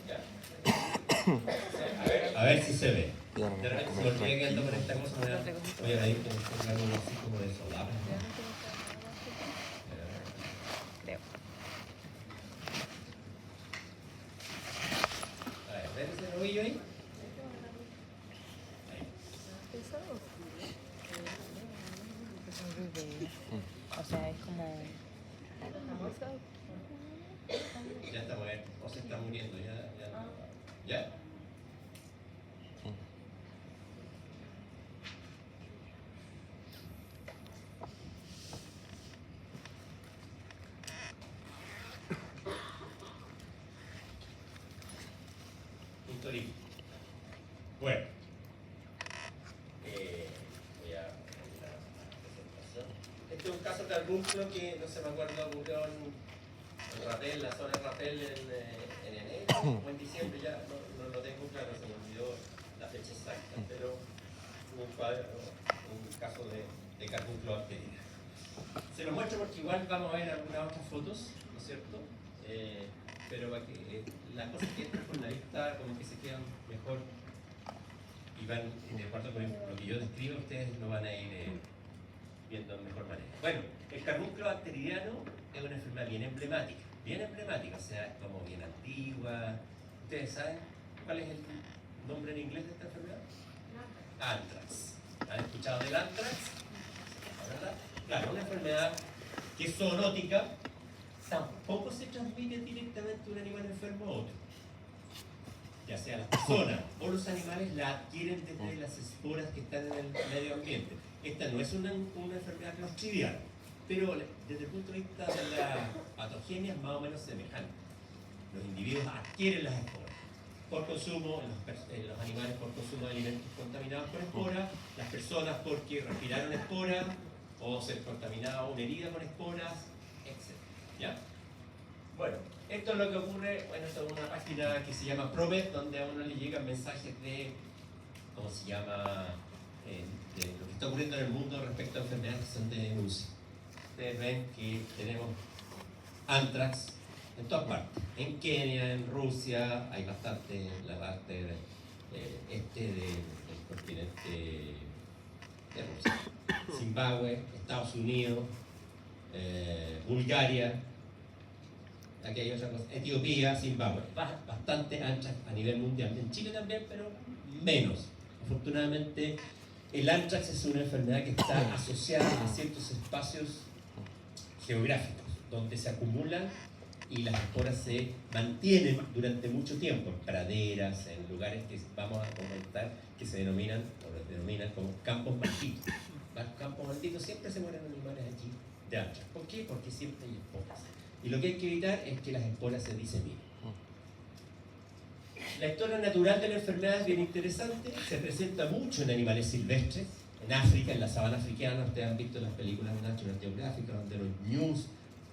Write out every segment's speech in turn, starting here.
¿Ya? A ver si se ve. De repente se me olvida que ando con esta cosa, voy a pedir que me ponga algo así como de solapa. A ver, ¿ves ese novillo ahí? O sea, es como... Ya está muerto, o se está muriendo, ¿ya? Un torito. Bueno, voy a poner la presentación. Este es un caso carbúnculo que no se me acuerdo, ocurrió en Ratel, la zona de Ratel en enero o en diciembre, ya no lo tengo claro, se me olvidó la fecha exacta, pero un caso de carbúnculo bacteriano. Se lo muestro porque igual vamos a ver algunas otras fotos, ¿no es cierto? Pero para que las cosas que entran por la vista como que se quedan mejor y van de acuerdo con lo que yo describo, ustedes lo van a ir viendo de mejor manera. Bueno, el carbúnculo bacteriano es una enfermedad bien emblemática, o sea, es como bien antigua. ¿Ustedes saben cuál es el nombre en inglés de esta enfermedad? Anthrax. ¿Han escuchado del anthrax? ¿Verdad? Claro, una enfermedad que es zoonótica, tampoco se transmite directamente de un animal enfermo a otro. Ya sea las personas o los animales la adquieren desde las esporas que están en el medio ambiente. Esta no es una enfermedad clostridial, pero desde el punto de vista de la patogenia es más o menos semejante. Los individuos adquieren las esporas por consumo, en los animales por consumo de alimentos contaminados por esporas, las personas porque respiraron esporas o se contaminaba una herida con esporas, etc. ¿Ya? Bueno, esto es lo que ocurre, bueno, esto es una página que se llama ProMed, donde a uno le llegan mensajes de, ¿cómo se llama?, de lo que está ocurriendo en el mundo respecto a enfermedades que son de denuncia. Ustedes ven que tenemos anthrax en todas partes, en Kenia, en Rusia, hay bastante en la parte del continente de Rusia, Zimbabue, Estados Unidos, Bulgaria, aquí hay otra cosa, Etiopía, Zimbabue, bastante anchas a nivel mundial, en Chile también, pero menos. Afortunadamente, el anthrax es una enfermedad que está asociada a ciertos espacios geográficos, donde se acumulan y las esporas se mantienen durante mucho tiempo, en praderas, en lugares que vamos a comentar, que se denominan, o los denominan como campos malditos. Los campos malditos siempre se mueren animales allí de anthrax. ¿Por qué? Porque siempre hay esporas. Y lo que hay que evitar es que las esporas se diseminen. La historia natural de la enfermedad es bien interesante, se presenta mucho en animales silvestres, en África, en la sabana africana. Ustedes han visto las películas de National Geographic, donde los ñus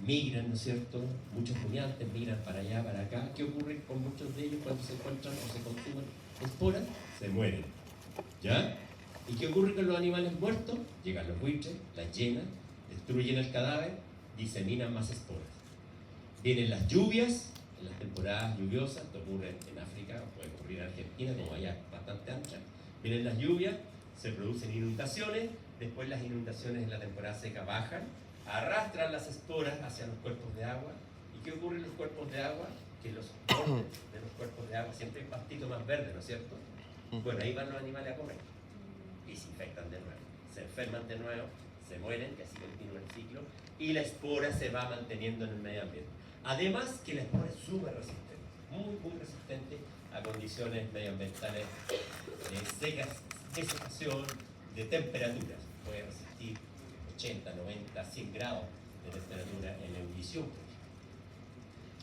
migran, ¿no es cierto? Muchos rumiantes migran para allá, para acá. ¿Qué ocurre con muchos de ellos cuando se encuentran o se consumen esporas? Se mueren. ¿Ya? ¿Y qué ocurre con los animales muertos? Llegan los buitres, las llenan, destruyen el cadáver, diseminan más esporas. Vienen las lluvias, en las temporadas lluviosas, esto ocurre en África, puede ocurrir en Argentina, como allá bastante ancha. Vienen las lluvias, se producen inundaciones, después las inundaciones en la temporada seca bajan, arrastran las esporas hacia los cuerpos de agua. ¿Y qué ocurre en los cuerpos de agua? Que los bordes de los cuerpos de agua siempre hay pastito más verde, ¿no es cierto? Bueno, ahí van los animales a comer y se infectan de nuevo, se enferman de nuevo, se mueren, y así continúa el ciclo, y la espora se va manteniendo en el medio ambiente. Además que la espora es súper resistente, muy resistente a condiciones medioambientales secas, de secación, de temperaturas. Puede resistir 80, 90, 100 grados de temperatura en ebullición.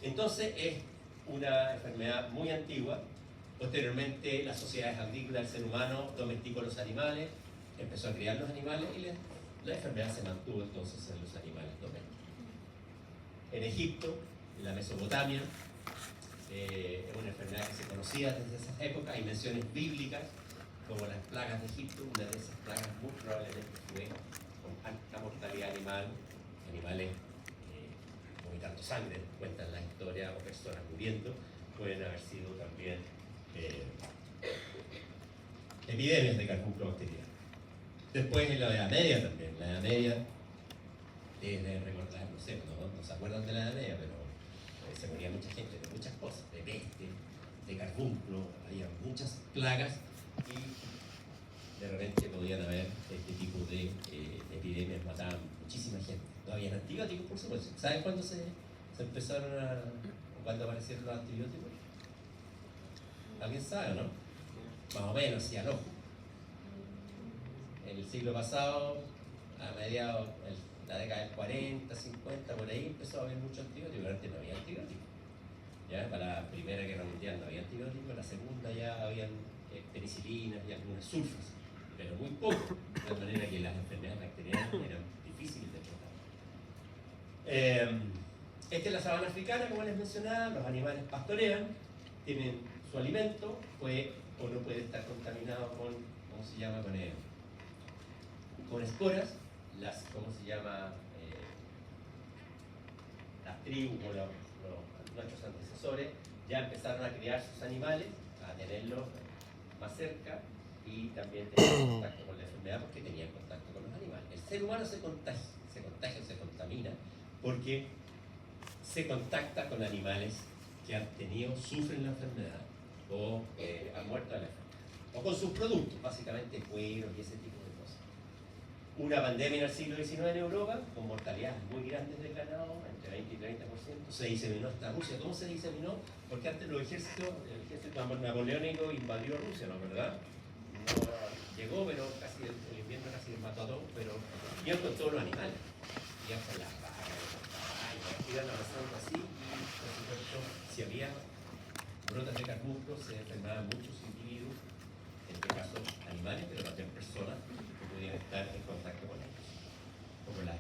Entonces es una enfermedad muy antigua. Posteriormente las sociedades agrícolas, el ser humano domesticó los animales, empezó a criar los animales y la enfermedad se mantuvo entonces en los animales domésticos. En Egipto, en la Mesopotamia, es una enfermedad que se conocía desde esas épocas. Hay menciones bíblicas como las plagas de Egipto. Una de esas plagas muy probablemente fue con alta mortalidad animal, animales vomitando sangre, cuentan la historia, o personas muriendo. pueden haber sido también epidemias de Carbunclobacteria. Después en la Edad Media también, la Edad Media, deben recordar, no sé, no se acuerdan de la Edad Media, pero se moría mucha gente de muchas cosas, de peste, de carbunclo, había muchas plagas y de repente podían haber este tipo de epidemias, mataban muchísima gente. No habían antibióticos, por supuesto. ¿Saben cuándo se empezaron o cuándo aparecieron los antibióticos? ¿Alguien sabe o no? Más o menos, sí, al ojo. En el siglo pasado, a mediados de la década del 40, 50, por ahí empezó a haber mucho antibiótico, pero antes no había antibióticos. ¿Ya? Para la Primera Guerra Mundial no había antibióticos, en la Segunda ya habían penicilinas y algunas sulfas, pero muy poco, de manera que las enfermedades bacterianas eran difíciles de tratar. Esta es la sabana africana, como les mencionaba, los animales pastorean, tienen su alimento, puede o no puede estar contaminado con, ¿cómo se llama? Con esporas, las, ¿cómo se llama? Las tribus o nuestros antecesores ya empezaron a criar sus animales, a tenerlos más cerca y también tenían contacto con la enfermedad porque tenían contacto con los animales. El ser humano se contagia, se contamina porque se contacta con animales que han tenido, sufren la enfermedad o han muerto de la enfermedad, o con sus productos, básicamente cueros y ese tipo de cosas. Una pandemia en el siglo XIX en Europa, con mortalidades muy grandes de ganado, entre 20 y 30%, se diseminó hasta Rusia. ¿Cómo se diseminó? Porque antes el ejército napoleónico invadió Rusia, ¿no es verdad? No llegó, pero casi el invierno casi les mató a todos, pero iban con todos los animales. Iban con las vacas, los caballos, iban avanzando así, y por supuesto, si había brotas de carbunclo, se enfermaban muchos individuos, en este caso animales, pero también personas que podían estar en contacto con ellos. Como la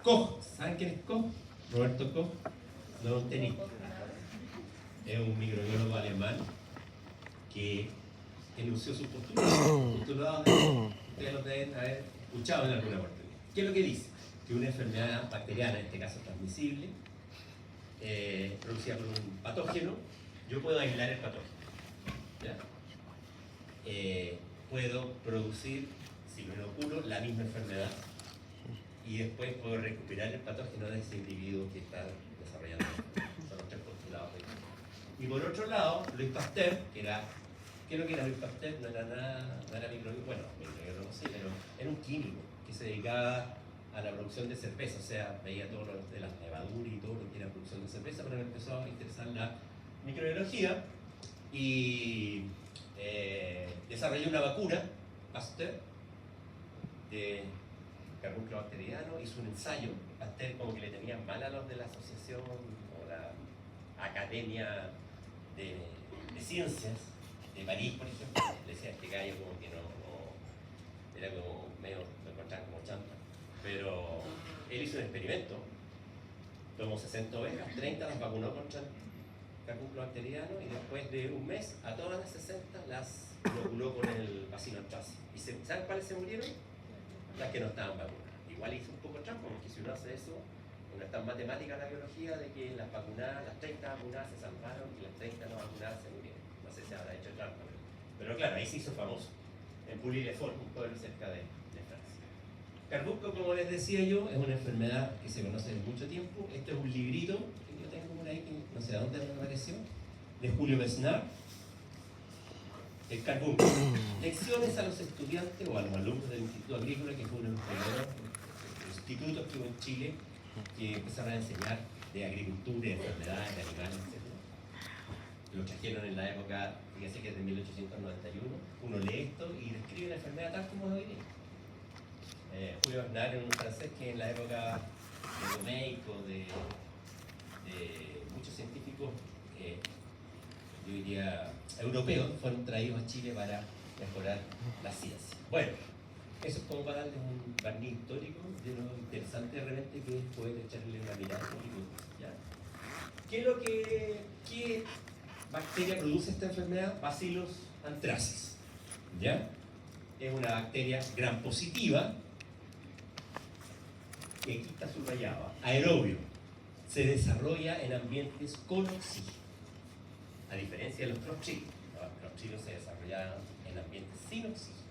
Koch, ¿saben quién es Koch? Roberto Koch, no es un tenista, es un microbiólogo alemán que enunció sus postulados, ustedes los deben haber escuchado en alguna parte. ¿Qué es lo que dice? Que una enfermedad bacteriana, en este caso transmisible, producida por un patógeno, yo puedo aislar el patógeno, ¿ya? Puedo producir, si lo inoculo, la misma enfermedad y después puedo recuperar el patógeno de ese individuo que está desarrollando. Son los tres postulados. Y por otro lado, Louis Pasteur, que era, ¿qué es lo que era Louis Pasteur? No era nada, no era microbiólogo, bueno, microbiólogo no sé, pero era un químico que se dedicaba a la producción de cerveza, o sea, veía todo lo de las levaduras y todo lo que era producción de cerveza, pero me empezó a interesar la microbiología y desarrolló una vacuna, Pasteur, de carbunclo bacteriano, hizo un ensayo. Pasteur como que le tenían mal a los de la asociación o la Academia de Ciencias de París, por ejemplo, le decía este gallo como que no era como medio, lo encontraban como chanta, pero él hizo un experimento, tomó 60 ovejas, 30 las vacunó contra el carbunclo bacteriano y después de un mes a todas las 60 las inoculó con el bacilo antracis. ¿Y saben cuáles se murieron? Las que no estaban vacunadas. Igual hizo un poco trampa, porque si uno hace eso, no es tan matemática la biología de que las vacunadas, las 30 vacunadas se salvaron y las 30 no vacunadas se murieron. No sé si habrá hecho trampa, pero claro, ahí se hizo famoso, en Pouilly-le-Fort, un pueblo cerca de Francia. Carbunclo, como les decía yo, es una enfermedad que se conoce desde mucho tiempo. Este es un librito que yo tengo por ahí, que no sé a dónde me apareció, de Julio Besnard, el carbunclo. Lecciones a los estudiantes o a los alumnos del Instituto Agrícola, que fue uno de los primeros institutos que hubo en Chile, que empezaron a enseñar de agricultura, de enfermedades, de animales, etc. Lo trajeron en la época, fíjense que es de 1891, uno lee esto y describe la enfermedad tal como es hoy día. Julio Besnard era un francés que en la época de Domeico, de muchos científicos, yo diría, europeos, fueron traídos a Chile para mejorar la ciencia. Bueno, eso es como para darles un barniz histórico de lo interesante de repente que es poder echarle una mirada histórica. ¿Qué bacteria produce esta enfermedad? Bacillus anthracis. ¿Ya? Es una bacteria gram positiva, que aquí está subrayada, aerobio. Se desarrolla en ambientes con oxígeno. que los clostridios. Los clostridios se desarrollaron en ambientes sin oxígeno.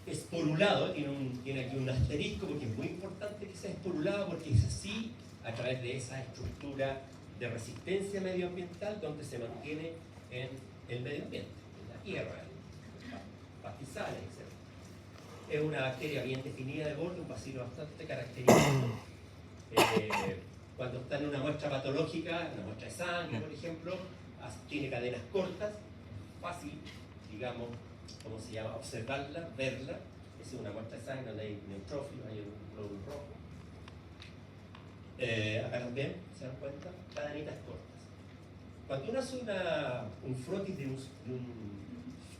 Esporulado, tiene aquí un asterisco porque es muy importante que sea esporulado, porque es así, a través de esa estructura de resistencia medioambiental donde se mantiene en el medio ambiente, en la tierra, en pastizales, etc. Es una bacteria bien definida de borde, un bacilo bastante característico. Cuando está en una muestra patológica, una muestra de sangre, por ejemplo, tiene cadenas cortas, fácil, digamos, ¿cómo se llama? Observarla, verla. Esa es una muestra de sangre donde hay neutrófilos, hay un glóbulo rojo. Acá también, ¿se dan cuenta? Cadenitas cortas. Cuando uno hace un frotis de un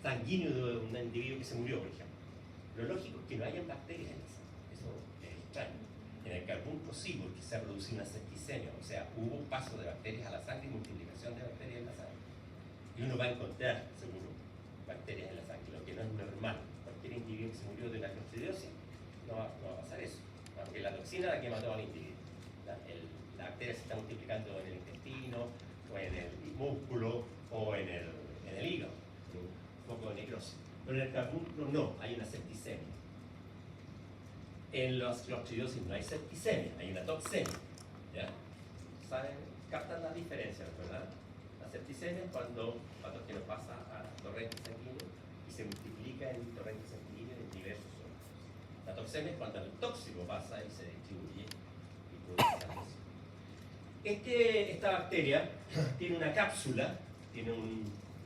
sanguíneo de un individuo que se murió, por ejemplo, lo lógico es que no hayan bacterias en esa. Eso es extraño. En el carbón posible que se ha producido una septicemia, o sea, hubo un paso de bacterias a la sangre y multiplicación de bacterias en la sangre. Y uno va a encontrar, seguro, bacterias en la sangre, lo que no es normal. Cualquier individuo que se murió de una clostridiosis no va a pasar eso, porque la toxina es la que mató al individuo. La bacteria se está multiplicando en el intestino, o en el músculo, o en el hígado, un poco de necrosis. Pero en el carbúnculo no, hay una septicemia. En los clostridiosis no hay septicemia, hay una toxemia. ¿Ya? ¿Saben? Captan las diferencias, ¿verdad? La septicemia es cuando el patógeno pasa a torrente sanguíneo y se multiplica en torrente sanguíneo en diversos órganos. La toxemia es cuando el tóxico pasa y se distribuye y produce la lesión. Esta bacteria tiene una cápsula, tiene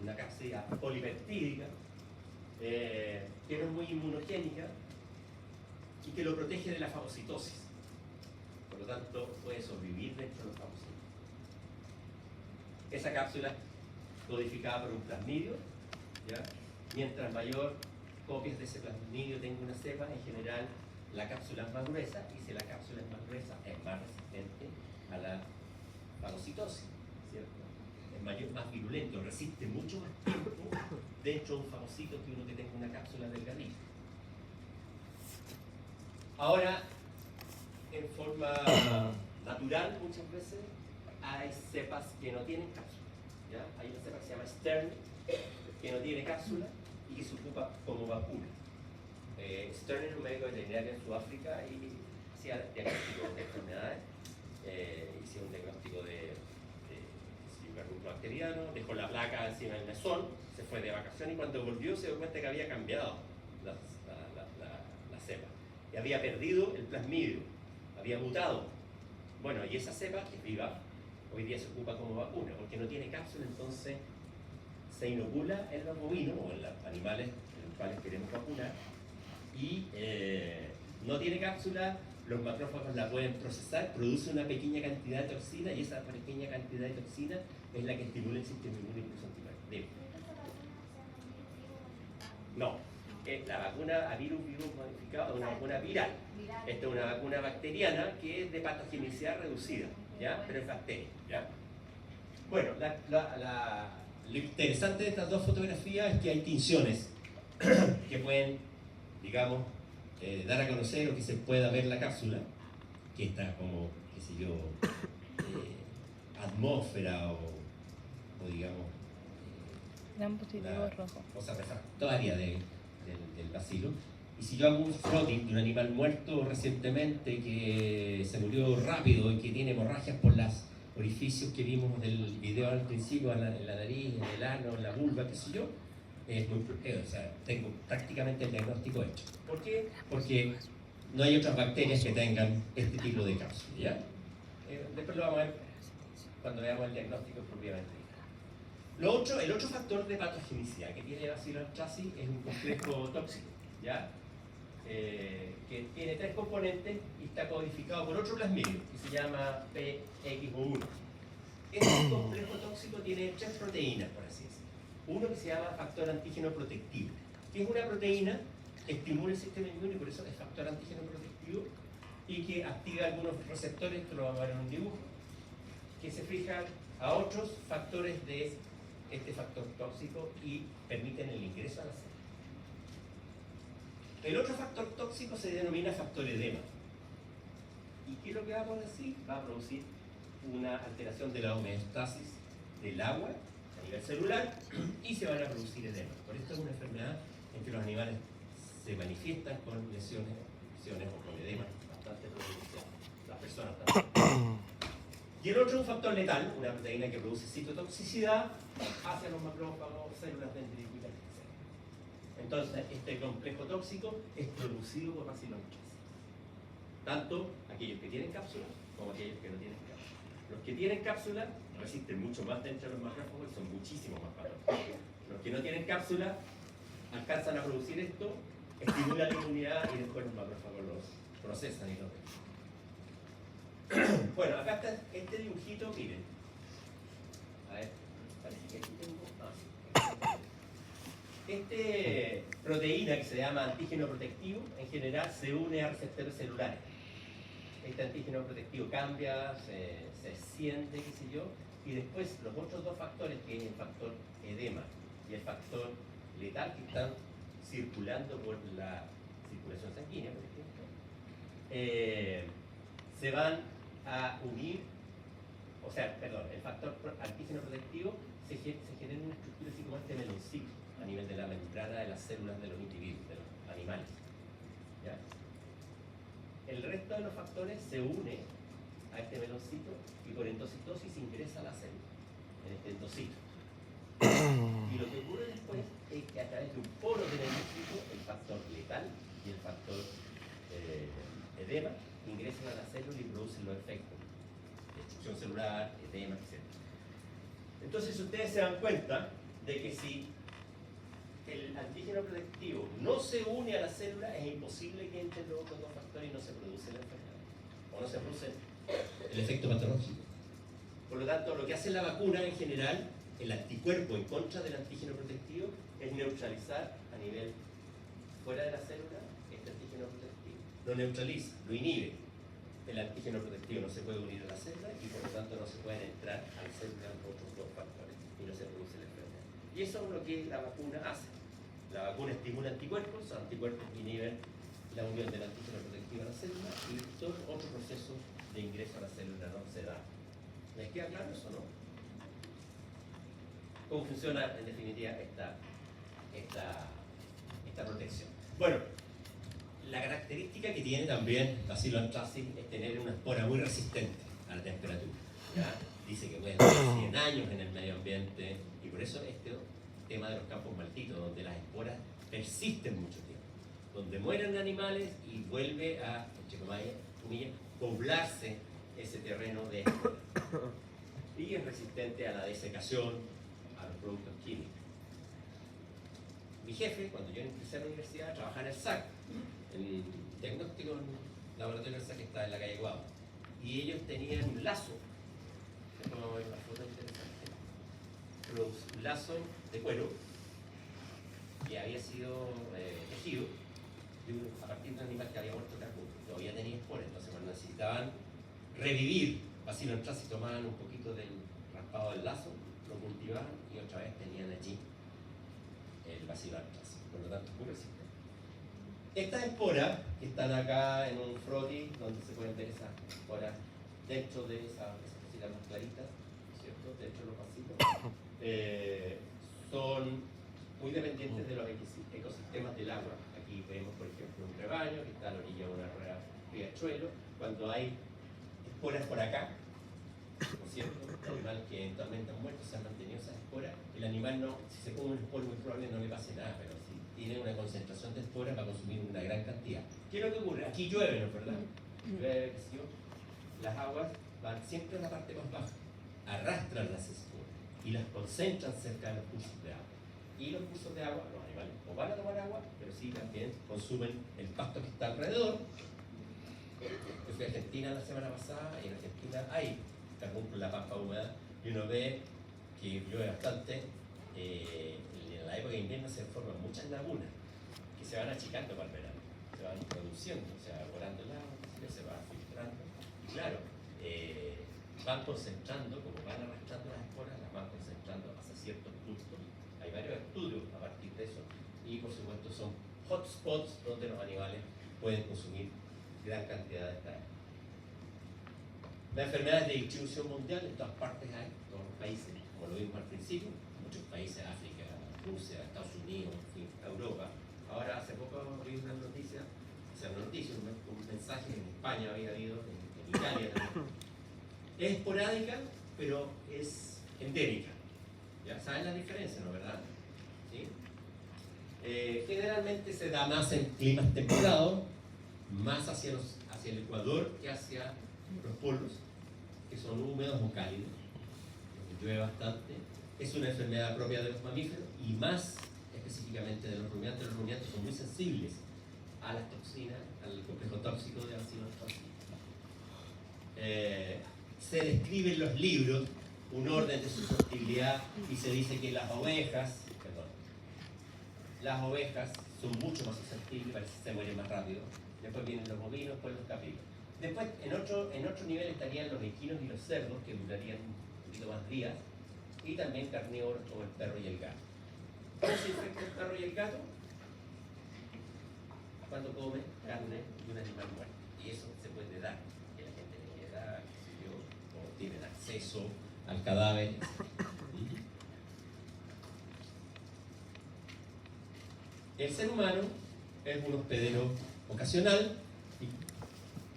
una cápsula polipeptídica, que no es muy inmunogénica y que lo protege de la fagocitosis. Por lo tanto, puede sobrevivir dentro de los fagocitos. Esa cápsula codificada por un plasmidio, ¿ya? Mientras mayor copias de ese plasmidio tenga una cepa, en general la cápsula es más gruesa, y si la cápsula es más gruesa es más resistente a la fagocitosis, ¿cierto? Es más virulento, resiste mucho más tiempo dentro de un fagocito que uno que tenga una cápsula delgadita. Ahora, en forma natural, muchas veces hay cepas que no tienen cápsula, ¿ya? Hay una cepa que se llama Stern, que no tiene cápsula y que se ocupa como vacuna. Stern era un médico veterinario en Sudáfrica y hacía diagnósticos de enfermedades, hacía un diagnóstico de carbúnculo bacteriano, dejó la placa encima del mesón, se fue de vacaciones y cuando volvió se dio cuenta que había cambiado la cepa y había perdido el plasmidio, había mutado. Bueno, y esa cepa, que es viva, hoy día se ocupa como vacuna, porque no tiene cápsula, entonces se inocula en los bovinos o en los animales en los cuales queremos vacunar, y no tiene cápsula, los macrófagos la pueden procesar, produce una pequeña cantidad de toxina, y esa pequeña cantidad de toxina es la que estimula el sistema inmune incluso antibiótico. No, la vacuna a virus modificado es una vacuna viral. Esta es una vacuna bacteriana que es de patogenicidad reducida, ¿ya? Pero es bacteria, ¿ya? Bueno, lo interesante de estas dos fotografías es que hay tinciones que pueden, digamos, dar a conocer o que se pueda ver la cápsula, que está como, qué sé yo, atmósfera o digamos, Dan positivo rojo. cosa refractaria del bacilo. Y si yo hago un frotting de un animal muerto recientemente que se murió rápido y que tiene hemorragias por los orificios que vimos del video al principio, en la nariz, en el ano, en la vulva, qué sé yo, es muy, o sea, tengo prácticamente el diagnóstico hecho. ¿Por qué? Porque no hay otras bacterias que tengan este tipo de cápsula, ¿ya? Después lo vamos a ver cuando veamos el diagnóstico propiamente. El otro factor de patogenicidad que tiene Bacillus anthracis es un complejo tóxico, ¿ya? Que tiene 3 componentes y está codificado por otro plasmidio que se llama PXO1. Este complejo tóxico tiene 3 proteínas, por así decirlo. Uno que se llama factor antígeno protectivo, que es una proteína que estimula el sistema inmune y por eso es factor antígeno protectivo, y que activa algunos receptores, esto lo vamos a ver en un dibujo, que se fijan a otros factores de este factor tóxico y permiten el ingreso a la célula. El otro factor tóxico se denomina factor edema. ¿Y qué es lo que va a decir? Va a producir una alteración de la homeostasis del agua a nivel celular y se van a producir edemas. Por esto es una enfermedad en que los animales se manifiestan con lesiones o con edemas bastante pronunciadas. Las personas también. Y el otro es un factor letal, una proteína que produce citotoxicidad hacia los macrófagos, células dendríticas, etc. Entonces, este complejo tóxico es producido por Bacillus anthracis. Tanto aquellos que tienen cápsula como aquellos que no tienen cápsula. Los que tienen cápsula resisten mucho más dentro de los macrófagos y son muchísimo más patológicos. Los que no tienen cápsula alcanzan a producir esto, estimulan la inmunidad y después los macrófagos los procesan y los ven. Bueno, acá está este dibujito, miren. A ver, parece que aquí tengo. Este proteína que se llama antígeno protectivo, en general se une a receptores celulares. Este antígeno protectivo cambia, se siente, qué sé yo, y después los otros dos factores, que es el factor edema y el factor letal, que están circulando por la circulación sanguínea, por ejemplo, se van a unir, o sea, perdón, el factor antígeno protectivo se genera una estructura así como este meloncito a nivel de la membrana de las células de los individuos, de los animales. ¿Ya? El resto de los factores se une a este meloncito y por endocitosis ingresa a la célula, en este endocito. Y lo que ocurre después es que a través de un poro del endocito, el factor letal y el factor edema ingresan a la célula y producen los efectos: destrucción celular, edema, etc. Entonces, ustedes se dan cuenta de que si el antígeno protectivo no se une a la célula, es imposible que entren los otros dos factores y no se produce la enfermedad, o no se produce el efecto patológico. Por lo tanto, lo que hace la vacuna en general, el anticuerpo en contra del antígeno protectivo, es neutralizar a nivel fuera de la célula este antígeno protectivo. Lo neutraliza, lo inhibe. El antígeno protectivo no se puede unir a la célula y por lo tanto no se pueden entrar a la célula otros dos factores y no se produce la enfermedad. Y eso es lo que la vacuna hace. La vacuna estimula anticuerpos, los anticuerpos inhiben la unión del antígeno protectivo a la célula y todo otro proceso de ingreso a la célula no se da. ¿Les queda claro eso, no? ¿Cómo funciona en definitiva esta protección? Bueno, la característica que tiene también Bacillus anthracis es tener una espora muy resistente a la temperatura. ¿Ya? Dice que puede estar 100 años en el medio ambiente y por eso este tema de los campos malditos, donde las esporas persisten mucho tiempo, donde mueren animales y vuelve a, entre comillas, poblarse ese terreno de esporas. Y es resistente a la desecación, a los productos químicos. Mi jefe, cuando yo empecé a la universidad, trabajaba en el SAC, el diagnóstico laboratorio del SAC, que está en la calle Guado, y ellos tenían un lazo, después vamos a ver una foto interesante, un lazo de cuero que había sido tejido a partir de un animal que había muerto carbono, todavía tenía esporas. Entonces cuando necesitaban revivir Bacillus anthracis, tomaban un poquito del raspado del lazo, lo cultivaban y otra vez tenían allí el Bacillus anthracis, por lo tanto muy resistente. Estas esporas que están acá en un froti, donde se pueden ver esas esporas dentro de esas cositas más claritas, ¿cierto? Dentro de los vasitos, son muy dependientes de los ecosistemas del agua. Aquí vemos, por ejemplo, un rebaño que está a la orilla de una riachuelo. Cuando hay esporas por acá, ¿no es cierto? Animales que eventualmente han muerto, se han mantenido esas esporas. El animal no, si se come un esporo muy probable no le pase nada, pero si tiene una concentración de esporas va a consumir una gran cantidad. ¿Qué es lo que ocurre? Aquí llueve, ¿no es verdad? Llueve, ¿sí? Las aguas van siempre a la parte más baja, arrastran las esporas y las concentran cerca de los cursos de agua. Y los cursos de agua, los animales no van a tomar agua, pero sí también consumen el pasto que está alrededor. Yo fui a Argentina la semana pasada y en Argentina hay carbón, la pampa húmeda, y uno ve que llueve bastante. En la época de invierno se forman muchas lagunas que se van achicando para el verano, se van produciendo, se va evaporando el agua, se va filtrando. Y claro, van concentrando, como van arrastrando las esporas, las van concentrando hacia ciertos puntos. Hay varios estudios a partir de eso y por supuesto son hotspots donde los animales pueden consumir gran cantidad de esta agua. Las enfermedades de distribución mundial en todas partes hay, en todos los países, como lo vimos al principio, como países, África, Rusia, Estados Unidos, en fin, Europa. Ahora, hace poco vi una noticia, un mensaje en España había habido, en Italia también. Es esporádica, pero es endémica. Ya saben la diferencia, ¿no? ¿Verdad? ¿Sí? Generalmente se da más en climas templados, más hacia el Ecuador que hacia los polos, que son húmedos o cálidos, donde llueve bastante. Es una enfermedad propia de los mamíferos y más específicamente de los rumiantes. Los rumiantes son muy sensibles a las toxinas, al complejo tóxico de ácido tóxico. Se describe en los libros un orden de susceptibilidad y se dice que las ovejas son mucho más susceptibles, parece que se mueren más rápido. Después vienen los bovinos, después los caprinos. Después, en otro nivel estarían los equinos y los cerdos, que durarían un poquito más días, y también carnívoros como el perro y el gato. ¿Cómo se infecta el perro y el gato? Cuando come carne de un animal muerto. Y eso se puede dar, que la gente le da, o tienen acceso al cadáver. El ser humano es un hospedero ocasional.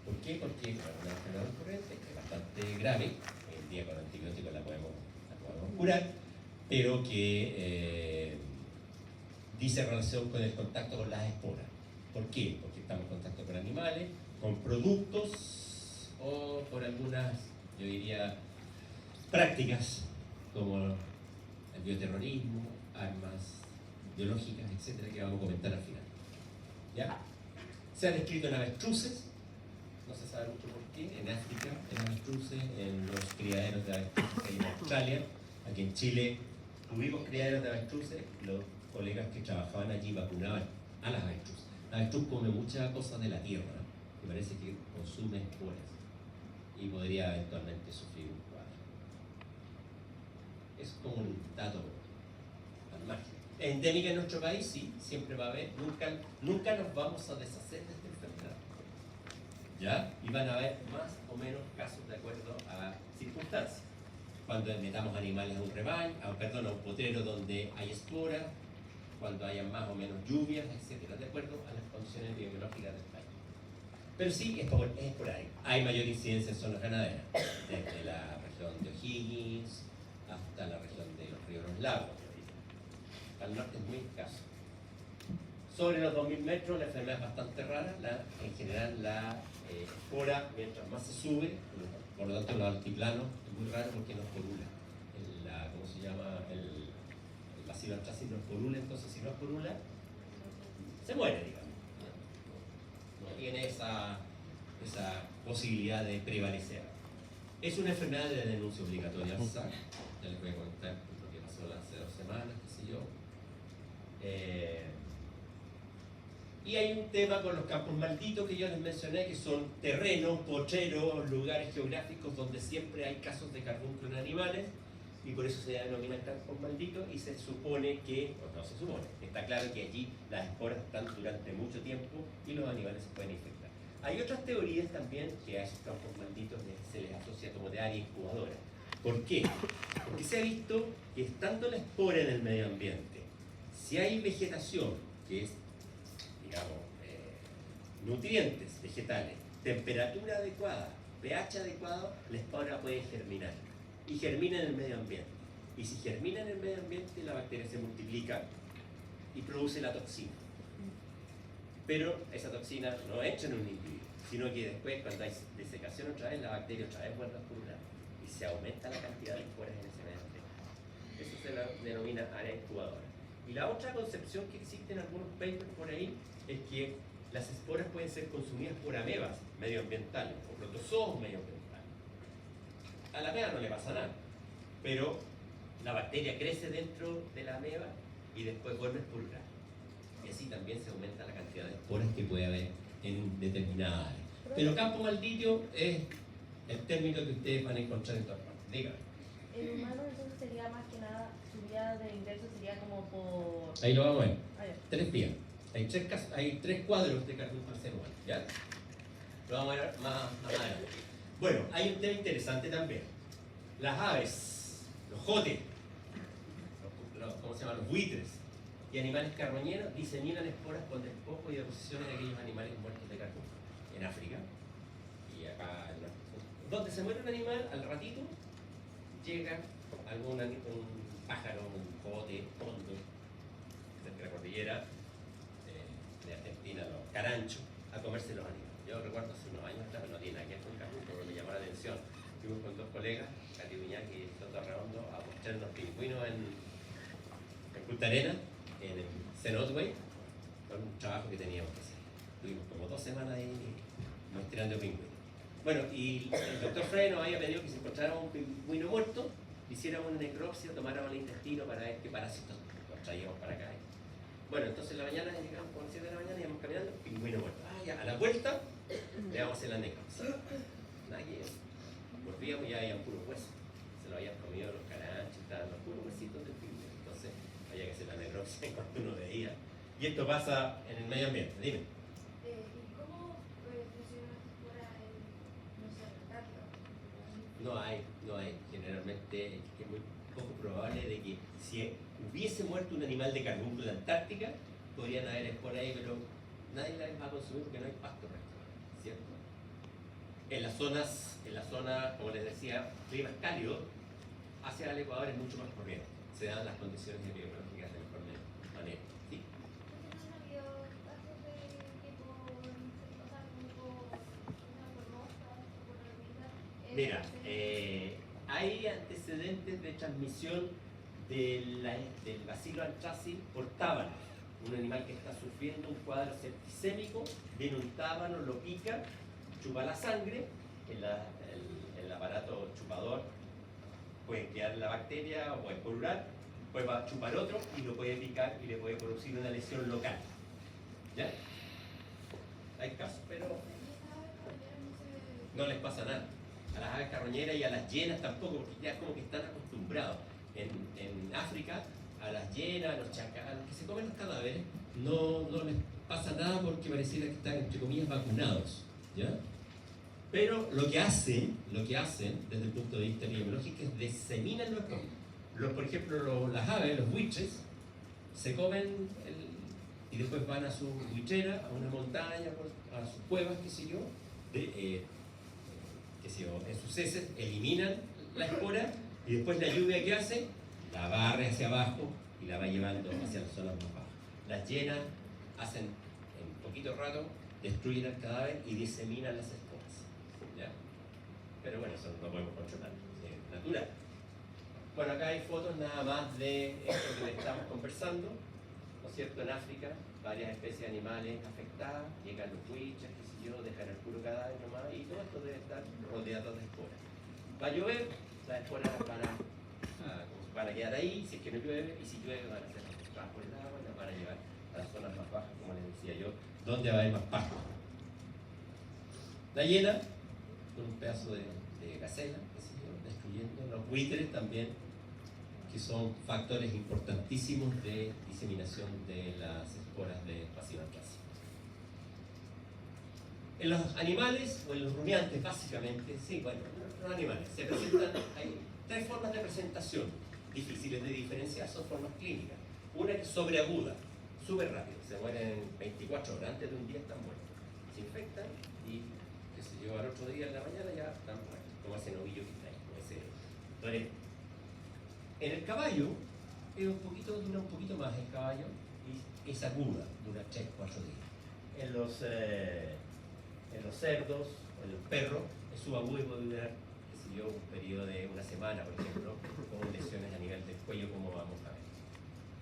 ¿Por qué? Porque es una enfermedad recurrente, que es bastante grave. Hoy en día con antibióticos la podemos curar, pero que dice relación con el contacto con las esporas. ¿Por qué? Porque estamos en contacto con animales, con productos o por algunas, yo diría, prácticas como el bioterrorismo, armas biológicas, etcétera, que vamos a comentar al final. ¿Ya? Se han descrito en avestruces, no se sabe mucho por qué, en África, en avestruces, en los criaderos de avestruces que hay en Australia. Aquí en Chile tuvimos criaderos de avestruces, los colegas que trabajaban allí vacunaban a las avestruces. La avestruz come muchas cosas de la tierra, que parece que consume esporas y podría eventualmente sufrir un cuadro. Es como un dato al margen. Endémica en nuestro país, sí, siempre va a haber, nunca nos vamos a deshacer de esta enfermedad. ¿Ya? Y van a haber más o menos casos de acuerdo a circunstancias. Cuando metamos animales a un rebaño, a un potrero donde hay esporas, cuando haya más o menos lluvias, etcétera, de acuerdo a las condiciones biológicas del país. Pero sí, es por ahí. Hay mayor incidencia en zonas ganaderas, desde la región de O'Higgins hasta la región de los ríos Los Lagos. Al norte es muy escaso. Sobre los 2000 metros la enfermedad es bastante rara, en general la espora, mientras más se sube, por lo tanto los altiplanos es muy raro porque no esporula. ¿Cómo se llama? El bacilo antracis no esporula, entonces si no esporula, se muere, digamos. No tiene esa posibilidad de prevalecer. Es una enfermedad de denuncia obligatoria al SAC, ya les voy a contar lo que pasó hace 2 semanas, qué sé yo. Y hay un tema con los campos malditos que yo les mencioné, que son terrenos, potreros, lugares geográficos donde siempre hay casos de carbúnculo en animales, y por eso se denominan campos malditos, y se supone que, o no se supone, está claro que allí las esporas están durante mucho tiempo y los animales se pueden infectar. Hay otras teorías también que a esos campos malditos se les asocia como de área incubadora. ¿Por qué? Porque se ha visto que estando la espora en el medio ambiente, si hay vegetación, que es, digamos, nutrientes vegetales, temperatura adecuada, pH adecuado, la espora puede germinar. Y germina en el medio ambiente. Y si germina en el medio ambiente, la bacteria se multiplica y produce la toxina. Pero esa toxina no entra en un individuo, sino que después, cuando hay desecación otra vez, la bacteria otra vez vuelve a esporular y se aumenta la cantidad de esporas en ese medio ambiente. Eso se denomina área incubadora. Y la otra concepción que existe en algunos papers por ahí es que las esporas pueden ser consumidas por amebas medioambientales o protozoos medioambientales. A la ameba no le pasa nada, pero la bacteria crece dentro de la ameba y después vuelve a esporular. Y así también se aumenta la cantidad de esporas que puede haber en determinadas áreas. Pero campo maldito es el término que ustedes van a encontrar en todas partes. Díganme. El humano entonces sería más que nada, su vía de ingreso sería como por... Ahí lo vamos a ver. Ah, ya. 3 vías. Hay 3 cuadros de carbúnculo al ser humano. ¿Ya? Lo vamos a ver más adelante. Bueno, hay un tema interesante también. Las aves, los jotes, llaman los buitres, y animales carroñeros diseminan esporas con despojo y deposiciones de aquellos animales muertos de carroña en África y acá en donde se muere un animal, al ratito llega un pájaro, un cote, hondo, cerca de la cordillera de Argentina, los caranchos, a comerse los animales. Yo recuerdo hace unos años atrás, no tiene nada que ver con Carruco, pero me llamó la atención. Fuimos con dos colegas, Cati Uñac y Toto Redondo, a mostrar unos pingüinos en Punta Arenas, en el Cenotway, con un trabajo que teníamos que hacer. Tuvimos como 2 semanas ahí mostrando pingüinos. Bueno, y el doctor Frey nos había pedido que si encontráramos un pingüino muerto, hiciéramos una necropsia, tomáramos el intestino para ver qué parásitos los traíamos para acá. Bueno, entonces en la mañana llegamos con 7 de la mañana y íbamos caminando, pingüino muerto. Ah, ya, a la vuelta le vamos a hacer la necropsia. Nada que volvíamos y ya habían puros huesos. Se lo habían comido los caranchos, estaban los puros huesitos del pingüino. Entonces había que hacer la necropsia en cuanto uno veía. Y esto pasa en el medio ambiente. Dime. ¿Y cómo funciona fuera en, no sé, Antártida? No hay. Generalmente es muy poco probable de que si hubiese muerto un animal de carbúnculo en la Antártica, podrían haber esporas ahí, pero nadie las va a consumir porque no hay pasto recto, ¿cierto? En las zonas, como les decía, climas cálidos, hacia el Ecuador es mucho más corriente. Se dan las condiciones biológicas de mejor manera. ¿Sí? ¿No han habido casos de que por, o sea, como por una formosa o por hormigas? Mira, hay antecedentes de transmisión del bacilo anthracis por tábano. Un animal que está sufriendo un cuadro septicémico, viene un tábano, lo pica, chupa la sangre, el aparato chupador puede crear la bacteria o puede pulular, puede chupar otro y lo puede picar y le puede producir una lesión local. ¿Ya? Hay casos, pero no les pasa nada. A las aves carroñeras y a las hienas tampoco, porque ya como que están acostumbrados. En África, a las hienas, a los chacales, a los que se comen los cadáveres, no les pasa nada porque pareciera que están, entre comillas, vacunados. ¿Ya? Pero lo que hacen desde el punto de vista epidemiológico es diseminan por ejemplo, las aves, los buitres, se comen y después van a su buitrera, a una montaña, a sus cuevas, qué sé yo, en sus heces, eliminan la espora y después la lluvia que hace, la barre hacia abajo y la va llevando hacia las zonas más bajas. Las hienas hacen en poquito rato, destruyen el cadáver y diseminan las esporas. ¿Ya? Pero bueno, eso no lo podemos controlar, es natural. Bueno, acá hay fotos nada más de esto que le estamos conversando, ¿no es cierto? En África, varias especies de animales afectadas, llegan los buitres, qué sé yo, dejan el puro cadáver nomás, y todo esto debe estar rodeado de esporas. Va a llover, las esporas van a quedar ahí, si es que no llueve, y si llueve van a ser arrastradas por el agua y las van a llevar a las zonas más bajas, como les decía yo, donde va a haber más pasto. La hiena, con un pedazo de gacela, qué sé yo, destruyendo los buitres también, que son factores importantísimos de diseminación de las esporas de bacilo anthracis. En los animales, o en los rumiantes básicamente, sí, bueno, los animales, se presentan, hay 3 formas de presentación difíciles de diferenciar, son formas clínicas. Una que es sobreaguda, súper rápido, se mueren en 24 horas, antes de un día están muertos. Se infectan y, qué sé yo, al otro día en la mañana ya están muertos, como ese novillo que está ahí, como ese torero. En el caballo, dura un poquito más el caballo y es aguda, dura 3-4 días. En los cerdos, o en los perros, es subaguda y puede durar, qué sé yo, un periodo de una semana, por ejemplo, con lesiones a nivel del cuello, como vamos a ver.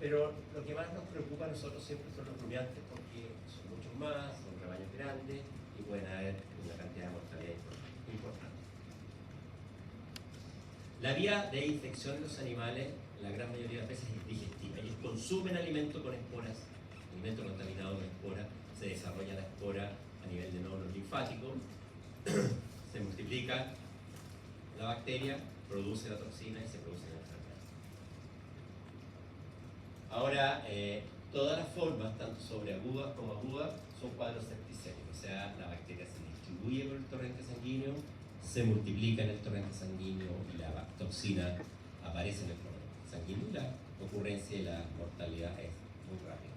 Pero lo que más nos preocupa a nosotros siempre son los rumiantes, porque son muchos más, son rebaños grandes y pueden haber una cantidad de mortalidad importante. La vía de infección de los animales, la gran mayoría de las veces, es digestiva. Ellos consumen alimento con esporas, alimento contaminado con esporas, se desarrolla la espora a nivel de nódulos linfáticos, se multiplica la bacteria, produce la toxina y se produce la enfermedad. Ahora, todas las formas, tanto sobreagudas como agudas, son cuadros septicémicos, o sea, la bacteria se distribuye por el torrente sanguíneo, se multiplica en el torrente sanguíneo y la toxina aparece en el torrente sanguíneo y la recurrencia y la mortalidad es muy rápida.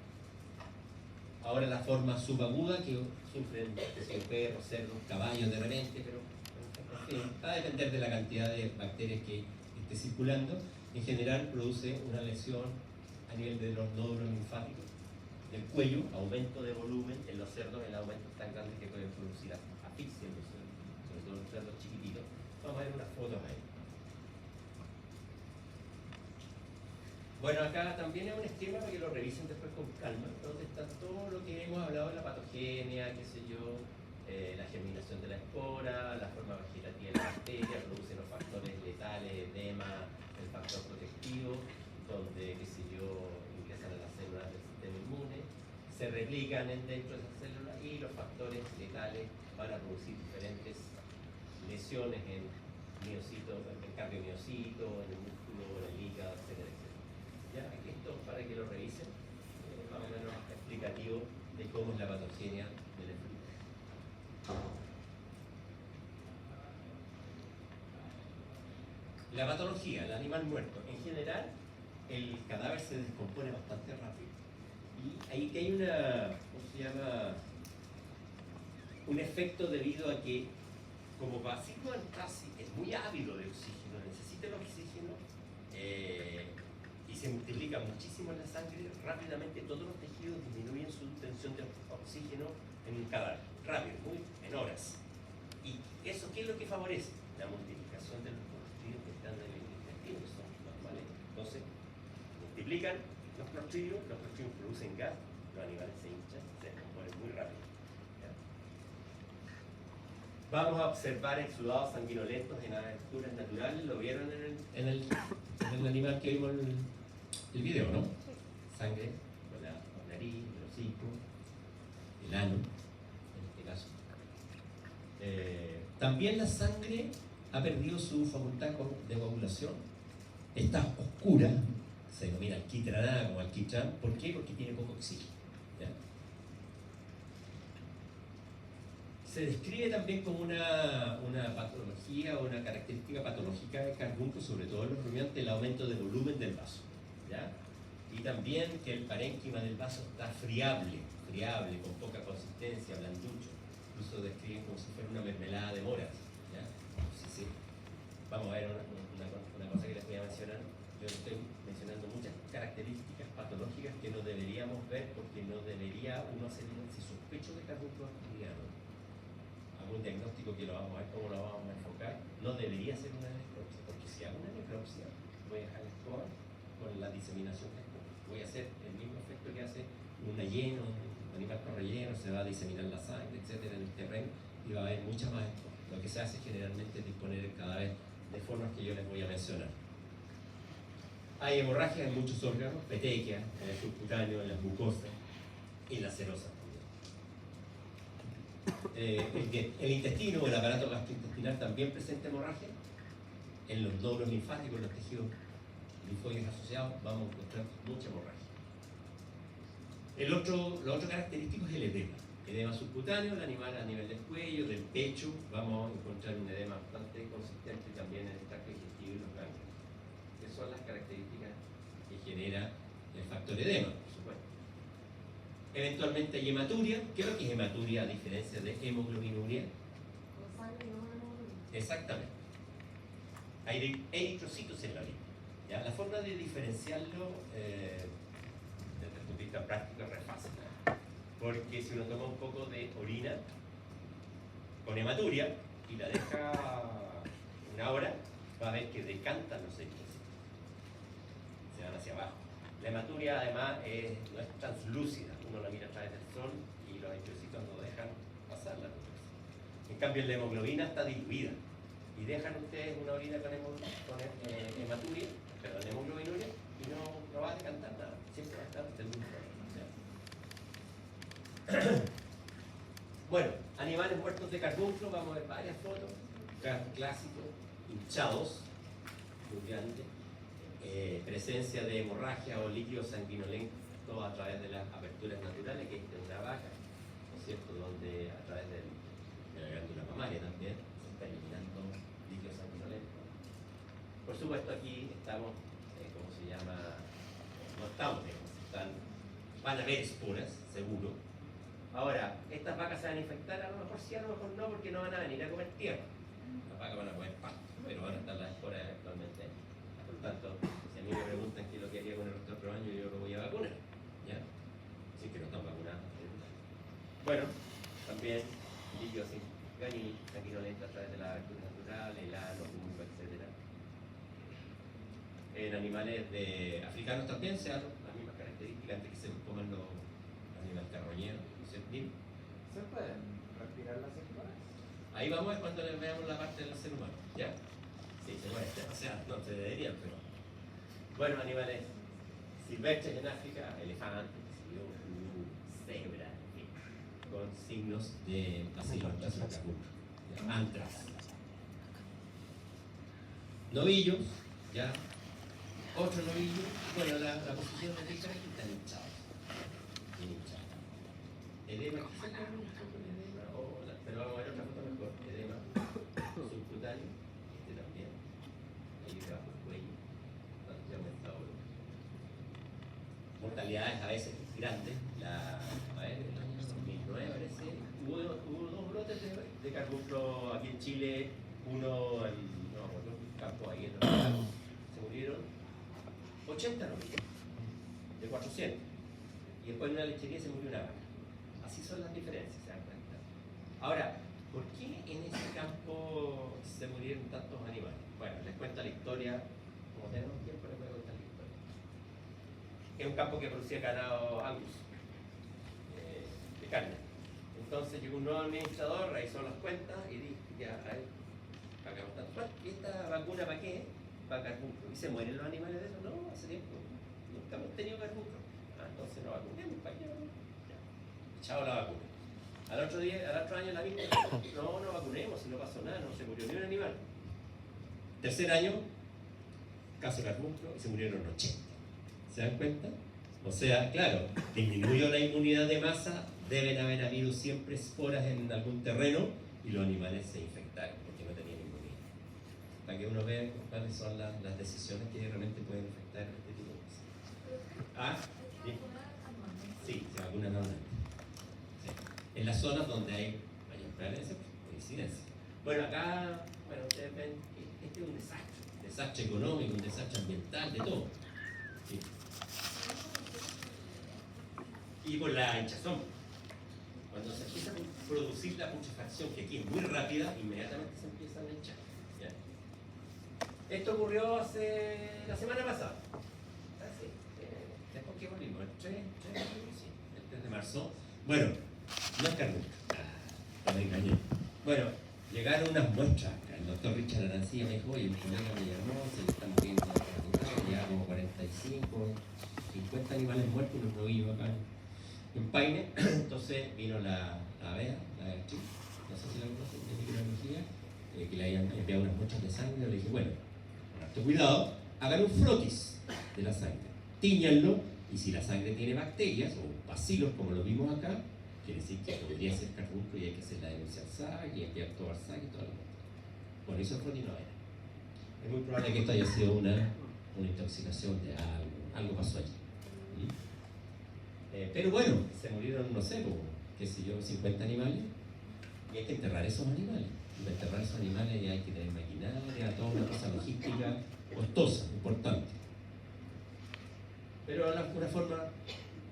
Ahora la forma subaguda que sufren perros, cerdos, caballos de repente, pero en fin, va a depender de la cantidad de bacterias que esté circulando. En general produce una lesión a nivel de los nódulos linfáticos del cuello, aumento de volumen. En los cerdos el aumento es tan grande que puede producir asfixia, sobre todo en los cerdos chiquititos. Vamos a ver unas fotos ahí. Bueno, acá también es un esquema para que lo revisen después con calma, donde está todo lo que hemos hablado de la patogenia, qué sé yo, la germinación de la espora, la forma vegetativa de la bacteria, produce los factores letales, edema, el factor protectivo, donde, qué sé yo, ingresan a las células del sistema inmune, se replican dentro de esas células y los factores letales van a producir diferentes lesiones en miocitos, en cardiomiocito, en el músculo, en el hígado, etcétera, etcétera. Ya, aquí esto para que lo revisen, más o menos explicativo de cómo es la patogenia del enfermo. La patología, el animal muerto. En general, el cadáver se descompone bastante rápido. Y ahí que hay una, ¿cómo se llama? Un efecto debido a que, como Bacillus anthracis es muy ávido de oxígeno, necesita el oxígeno, y se multiplica muchísimo en la sangre, rápidamente todos los tejidos disminuyen su tensión de oxígeno en un cadáver, rápido, en horas. ¿Y eso qué es lo que favorece? La multiplicación de los clostridios que están en el intestino, que son normales. Entonces, multiplican los clostridios producen gas, los animales se hinchan, se descomponen muy rápido. ¿Ya? Vamos a observar exudados sanguinolentos en alturas naturales, lo vieron en el animal que vimos el video, ¿no? Sangre con la nariz, el hocico, el ano, en este caso. También la sangre ha perdido su facultad de coagulación. Está oscura, se denomina alquitranada como alquitrán. ¿Por qué? Porque tiene poco oxígeno. ¿Ya? Se describe también como una patología o una característica patológica del carbunco, sobre todo en los rumiantes, el aumento de volumen del vaso. ¿Ya? Y también que el parénquima del vaso está friable, con poca consistencia, blanducho. Incluso describen como si fuera una mermelada de moras. ¿Ya? Sí. Vamos a ver una cosa que les voy a mencionar. Yo estoy mencionando muchas características patológicas que no deberíamos ver, porque no debería uno hacer, si sospecho de carbunco bacteriano, hago un diagnóstico que lo vamos a ver cómo lo vamos a enfocar, no debería ser una necropsia, porque si hago una necropsia voy a dejar la escoba con la diseminación de escoba. Voy a hacer el mismo efecto que hace un relleno, un animal con relleno, se va a diseminar la sangre, etcétera, en el terreno, y va a haber mucha más escoba. Lo que se hace generalmente es disponer el cadáver de formas que yo les voy a mencionar. Hay hemorragias en muchos órganos, petequia, en el subcutáneo, en las mucosas y las serosas también. El intestino o el aparato gastrointestinal también presenta hemorragia. En los nódulos linfáticos, los tejidos linfóides asociados, vamos a encontrar mucha hemorragia. Lo otro característico es el edema subcutáneo, el animal a nivel del cuello, del pecho, vamos a encontrar un edema bastante consistente también en el tracto digestivo y los ganglios. Esas son las características que genera el factor edema, por supuesto. Eventualmente hay hematuria. ¿Qué es lo que es hematuria a diferencia de hemoglobinuria? Exactamente. Hay eritrocitos en la orina. ¿Ya? La forma de diferenciarlo desde el punto de vista práctico es re fácil. Porque si uno toma un poco de orina con hematuria y la deja una hora, va a ver que decantan los eritrocitos. Se van hacia abajo. La hematuria además no es translúcida, uno la mira a través del sol y los eritrocitos no dejan pasar la luz. En cambio la hemoglobina está diluida y dejan ustedes una orina con hematuria, perdón, hemoglobinuria, y no va a decantar nada, siempre va a estar del mismo color. Bueno, animales muertos de carbunclo, vamos a ver varias fotos, clásicos, hinchados, muy grandes. Presencia de hemorragia o líquido sanguinolento a través de las aperturas naturales, que es de una vaca, ¿no es cierto?, donde a través de la glándula mamaria también se está eliminando líquido sanguinolento. Por supuesto aquí estamos, ¿cómo se llama?, descartamos, digamos. Van a haber esporas, seguro. Ahora, ¿estas vacas se van a infectar? A lo mejor sí, a lo mejor no, porque no van a venir a comer tierra. Las vacas van a comer pasto, pero van a estar las esporas actualmente. Por lo tanto, si a mí me preguntan qué es lo que haría con el resto del rebaño, yo lo voy a vacunar. ¿Ya? Sí que no están vacunados. Bueno, también líquido sanguinolento a través de la vacuna natural, el ano, musgo, etc. En animales africanos también se dan las mismas características antes que se coman los animales carroñeros. ¿Se pueden respirar las esporas? Ahí vamos a ver cuando les veamos la parte del ser humano. ¿Ya? Sí, se puede. O sea, no se deberían, pero. Bueno, animales silvestres en África, elefantes, cebra, en fin, con signos de bacilo antras. Novillos, ya. Otro novillo. Bueno, la posición de Richard es que están hinchados. Bien hinchados. Edema, quizás con edema, pero vamos a ver otra foto mejor. Edema subcutáneo, este también. Ahí debajo del cuello. Bastante aumentado. Mortalidades a veces grandes. A ver, en el año 2009 parece, hubo dos brotes de carbunclo aquí en Chile, uno en un campo ahí en los lagos. Se murieron 80 novillos, de 400. Y después en una lechería se murió una vaca. Así son las diferencias, ¿se dan cuenta? Ahora, ¿por qué en ese campo se murieron tantos animales? Bueno, les cuento la historia, como tenemos tiempo les voy a contar la historia. Es un campo que producía ganado Angus, de carne. Entonces llegó un nuevo administrador, revisó las cuentas y dijo, ya, a ver, pagamos tanto. ¿Esta vacuna para qué? Para carbunclo. ¿Y se mueren los animales de eso? No, hace tiempo. Nunca hemos tenido carbunclo. Entonces no vacunemos, ¿para qué? Echado la vacuna. Al otro año la misma, no vacunemos, si no pasó nada, no se murió ni un animal. Tercer año, caso carbunclo, y se murieron 80. ¿Se dan cuenta? O sea, claro, disminuyó la inmunidad de masa, deben haber habido siempre esporas en algún terreno y los animales se infectaron porque no tenían inmunidad. Para que uno vea cuáles son las decisiones que realmente pueden afectar este tipo de cosas. ¿Ah? Sí, se vacunan anualmente. Sí. En las zonas donde hay mayor prevalencia o incidencia. Bueno, acá, ustedes ven, este es un desastre económico, un desastre ambiental, de todo. Sí. Y por la hinchazón. Cuando se empieza a producir la putrefacción, que aquí es muy rápida, inmediatamente se empiezan a hinchar. ¿Ya? Esto ocurrió la semana pasada. Después que volvimos, el 3 de marzo. Bueno, no es carbunclo. Me engañé. Bueno, llegaron unas muestras. El doctor Richard Arancía me dijo, oye, mi colega me llamó, se le están muriendo ya como 45, 50 animales muertos, unos novillos acá en Paine. Entonces vino la ABEA, la actriz, no sé si la conocen, de microbiología, que le habían enviado unas muestras de sangre. Le dije, bueno, con harto cuidado, hagan un frotis de la sangre, tíñanlo, y si la sangre tiene bacterias o bacilos, como lo vimos acá, quiere decir que podría ser carbunclo y hay que hacer la denuncia al SAC y enviar todo al SAC y todo lo demás. Por eso el frotis no era. Es muy probable que esto haya sido una intoxicación de algo pasó allí. Pero bueno, se murieron, no sé, como, qué sé yo, 50 animales, y hay que enterrar esos animales. Y para enterrar esos animales hay que tener maquinaria, toda una cosa logística costosa, importante. Pero una forma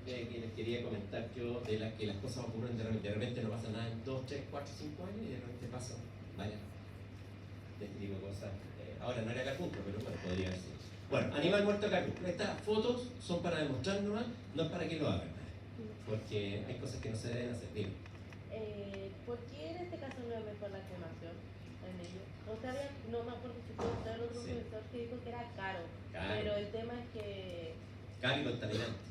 que les quería comentar yo de que las cosas ocurren de repente no pasa nada en 2, 3, 4, 5 años y de repente pasan, vaya, de este tipo de cosas. Ahora no era carbunclo, pero bueno, podría haber sido. Bueno, animal muerto a carbunclo. Estas fotos son para demostrar nomás, no es para que lo hagan, porque hay cosas que no se deben hacer. Dime. ¿Por qué en este caso no es mejor la cremación en ello? No me acuerdo si fue usted el otro profesor que dijo que era caro, pero el tema es que... Caro y contaminante.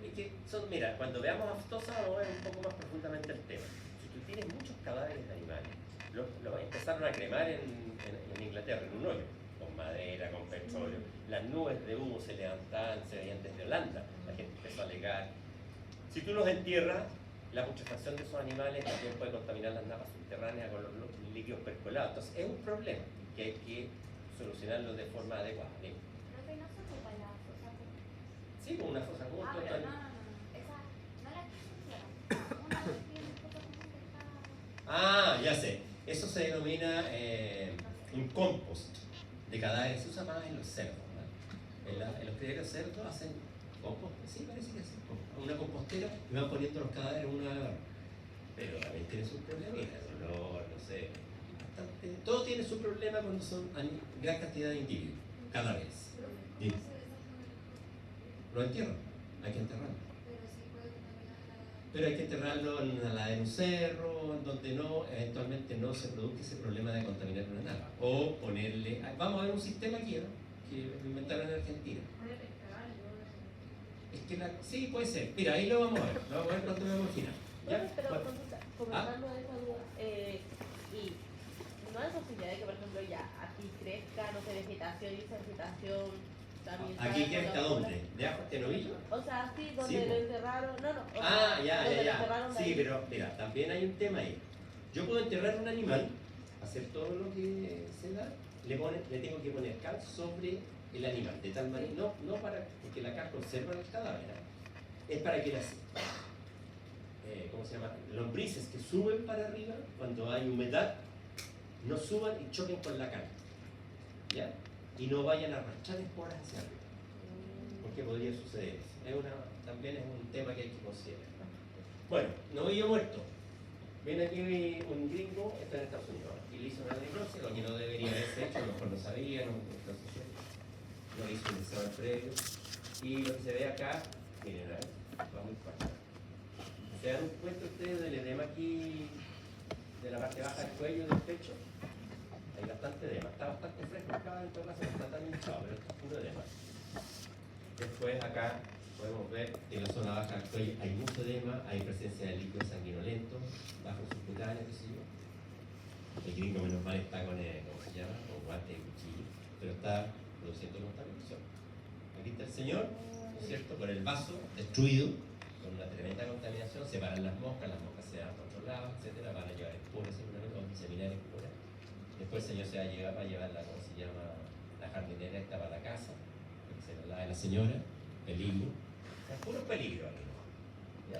Es que mira, cuando veamos aftosa vamos a ver un poco más profundamente el tema. Si tú tienes muchos cadáveres de animales, lo empezaron a cremar en Inglaterra, en un hoyo, con madera, con petróleo. Las nubes de humo se levantaban, se veían desde Holanda. La gente empezó a alegar. Si tú los entierras, la putrefacción de esos animales también puede contaminar las napas subterráneas con los líquidos percolados. Entonces es un problema que hay que solucionarlo de forma adecuada. Sí, con una fosa común Ah, pero total. no. Esa, no la que sucia. Una vez que mi fosa común que está. Ah, ya sé. Eso se denomina un compost de cadáveres. Se usa más en los cerdos, ¿no? En los criaderos cerdos hacen compost. Sí, parece que hacen compost. Una compostera y van poniendo los cadáveres uno a la vez. Pero también tiene sus problemas. El olor, no sé. Bastante. Todo tiene su problema cuando son gran cantidad de individuos, cadáveres. Dime. Lo entierran. Hay que enterrarlo. Pero sí puede contaminar la. Pero hay que enterrarlo en la ladera de un cerro, en donde no, eventualmente no se produzca ese problema de contaminar una nave. O ponerle, vamos a ver un sistema aquí, ¿no? Que lo inventaron en Argentina. Puede pescar algo. Es que sí, puede ser. Mira, ahí lo vamos a ver. Lo vamos a ver cuando veamos al final. ¿Ya? Bueno, pero Bueno. comentando esa duda, y no hay posibilidad de que, por ejemplo, ya aquí crezca, no sé, vegetación y esa vegetación también. ¿Aquí salga quién por está la dónde? ¿De abajo este novillo? O sea, sí, donde Sí, lo po. enterraron. No, no. O Ah, sea, ya, donde ya, lo ya. enterraron de Sí, ahí. pero mira, también hay un tema ahí. Yo puedo enterrar un animal, hacer todo lo que se da, le tengo que poner cal sobre el animal, de tal manera, no para que la cal conserva el cadáver, ¿no? Es para que las, ¿cómo se llama? Lombrices que suben para arriba, cuando hay humedad, no suban y choquen con la cal, ¿ya? Y no vayan a arrastrar esporas hacia arriba, porque podría suceder eso. También es un tema que hay que considerar. Bueno, novillo muerto. Viene aquí un gringo, está en Estados Unidos, y le hizo una necropsia, lo que no debería haberse hecho, a lo mejor no sabía, no le hizo un examen previo. Y lo que se ve acá, miren, va muy fácil. ¿Se dan cuenta ustedes del edema aquí, de la parte baja del cuello, del pecho? Hay bastante edema, está bastante fresco acá, en todo caso no está tan hinchado, pero esto es puro edema. Después acá podemos ver que en la zona baja del cuello hay mucho edema, hay presencia de líquido sanguinolento, bajo subcutáneo, qué sé yo. El gringo menos mal está con, ¿cómo se llama? Con guante y cuchillo, pero está produciendo contaminación. Aquí está el señor, ¿no es cierto? Con el vaso destruido, con una tremenda contaminación, se paran las moscas se van por otro lado, etcétera, van a llevar esporas seguramente, o diseminar esporas. Después el señor va a llevar la, ¿cómo se llama? La jardinera esta para la casa, que se la de la señora, peligro. O sea, puro peligro aquí, ¿no? ¿Ya?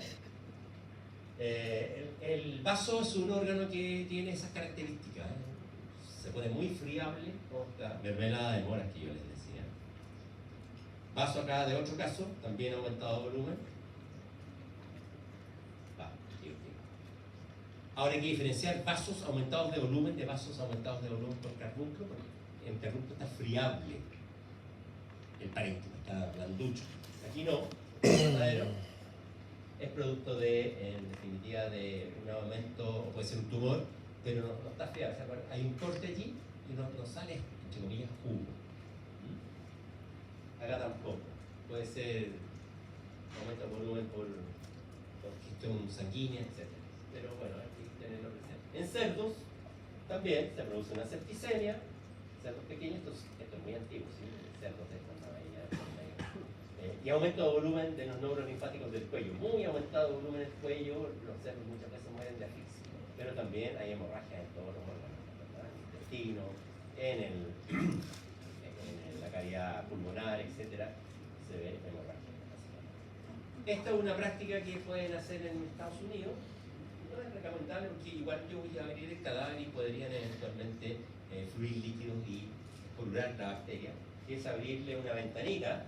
El vaso es un órgano que tiene esas características, ¿eh? Se pone muy friable con la mermelada de moras que yo les decía. Vaso acá de otro caso, también ha aumentado volumen. Ahora hay que diferenciar vasos aumentados de volumen de vasos aumentados de volumen por carbunclo, porque el carbunclo está friable, el parénquima está blanducho. Aquí no, el verdadero es producto de, en definitiva, de un aumento, o puede ser un tumor, pero no está friable. O sea, hay un corte allí y no sale, entre comillas, jugo. Acá tampoco. Puede ser aumento de volumen por gestión sanguínea, etc. Pero bueno, hay que tenerlo presente. En cerdos también se produce una septicemia, cerdos pequeños, esto es muy antiguo, ¿sí? Cerdos de esta maravilla, y aumento de volumen de los nódulos linfáticos del cuello, muy aumentado de volumen del cuello, los cerdos muchas veces mueren de asfixia, pero también hay hemorragia en todos los órganos, ¿verdad? En el intestino, en la cavidad pulmonar, etcétera, se ve hemorragia. Esta es una práctica que pueden hacer en Estados Unidos. No es recomendable porque igual yo voy a abrir el cadáver y podrían eventualmente fluir líquidos y pulular la bacteria, que es abrirle una ventanita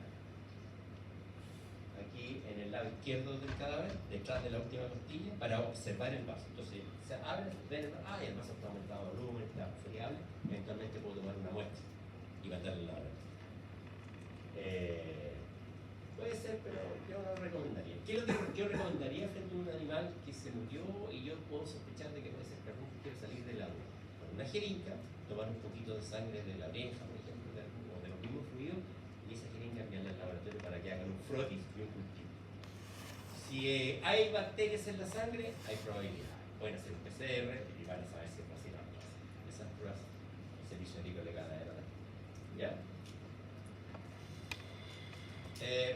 aquí en el lado izquierdo del cadáver, detrás de la última costilla, para observar el vaso. Entonces se abre, ven el vaso, el vaso está aumentado de volumen, está friable, eventualmente puedo tomar una muestra y mandarle la hora. Puede ser, pero yo no lo recomendaría. ¿Qué es lo que yo recomendaría frente a un animal que se murió y yo puedo sospechar de que puede ser carne que quiere salir del agua? Con una jeringa, tomar un poquito de sangre de la oreja, por ejemplo, o de los mismos fluidos, y esa jeringa enviarla al laboratorio para que hagan un frotis y un cultivo. Si hay bacterias en la sangre, hay probabilidad. Pueden hacer un PCR y van a saber si es fácil o no. Esas pruebas, el servicio agrícola ganadero. ¿Ya?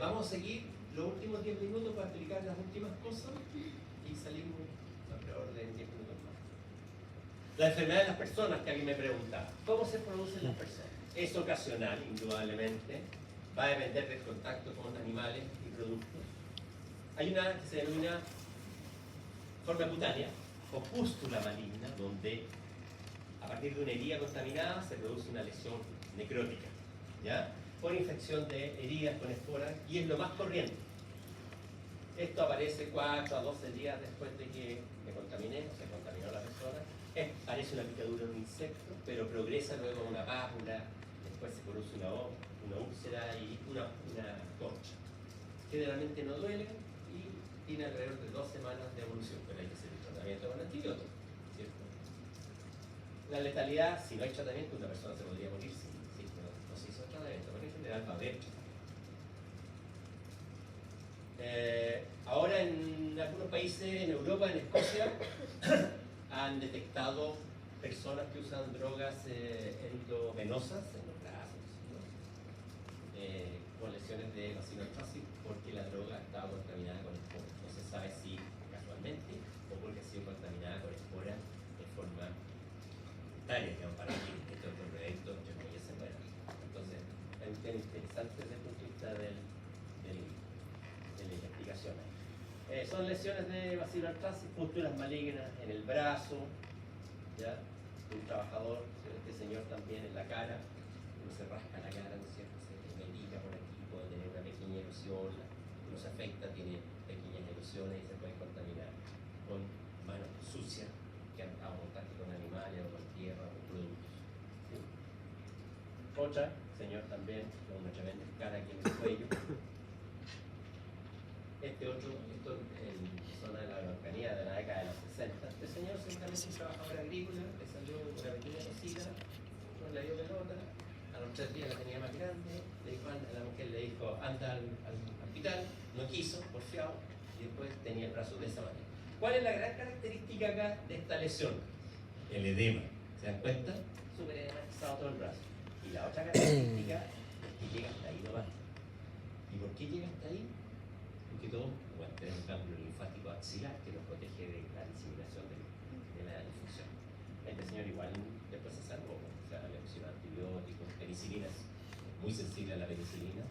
Vamos a seguir los últimos 10 minutos para explicar las últimas cosas y salimos alrededor de 10 minutos más. La enfermedad de las personas, que alguien me pregunta, ¿cómo se producen las personas? Es ocasional, indudablemente, va a depender del contacto con animales y productos. Hay una que se denomina forma cutánea o pústula maligna, donde a partir de una herida contaminada se produce una lesión necrótica, ¿ya? Por infección de heridas con esporas, y es lo más corriente. Esto aparece 4 a 12 días después de que me contaminé, o se contaminó la persona. Parece una picadura de un insecto, pero progresa luego a una pápula, después se produce una úlcera y una corcha. Generalmente no duele y tiene alrededor de 2 semanas de evolución, pero hay que hacer el tratamiento con antibióticos, ¿cierto? La letalidad, si no hay tratamiento, una persona se podría morir si no se hizo el tratamiento, pero en general va a haber tratamiento. Ahora en algunos países, en Europa, en Escocia, han detectado personas que usan drogas endovenosas en los brazos, ¿no? Con lesiones de bacilo fácil, porque la droga estaba contaminada con esporas. No se sabe si casualmente o porque ha sido contaminada con esporas de forma voluntaria, digamos, para que este otro proyecto entre comillas se muera. Entonces, es un tema interesante desde el punto de vista de la investigación. Son lesiones de bacilo artrasis, pústulas malignas en el brazo, ¿ya? Un trabajador, este señor también en la cara, uno se rasca la cara, ¿no es cierto? Se medica por aquí, puede tener una pequeña erosión, uno se afecta, tiene pequeñas erosiones y se puede contaminar con manos sucias que han estado en contacto con animales o con tierra o con productos. ¿Sí? Otra, señor también, con una tremenda cara aquí en el cuello. Este otro, esto en zona de la Araucanía de la década de los 60. Este señor seguramente un trabajador agrícola, le salió una pequeña cosita, no le dio pelota, a los 3 días la tenía más grande, la mujer le dijo, anda al hospital, no quiso, porfiado, y después tenía el brazo de esa manera. ¿Cuál es la gran característica acá de esta lesión? El edema. ¿Se dan cuenta? Súper edematizado todo el brazo. Y la otra característica es que llega hasta ahí nomás. ¿Y por qué llega hasta ahí? Porque todos, bueno, tenemos un cambio linfático axilar que nos protege de la diseminación de la infección. Este señor igual después se salvó, o sea, le pusieron antibióticos, penicilinas, muy sensible a la penicilina,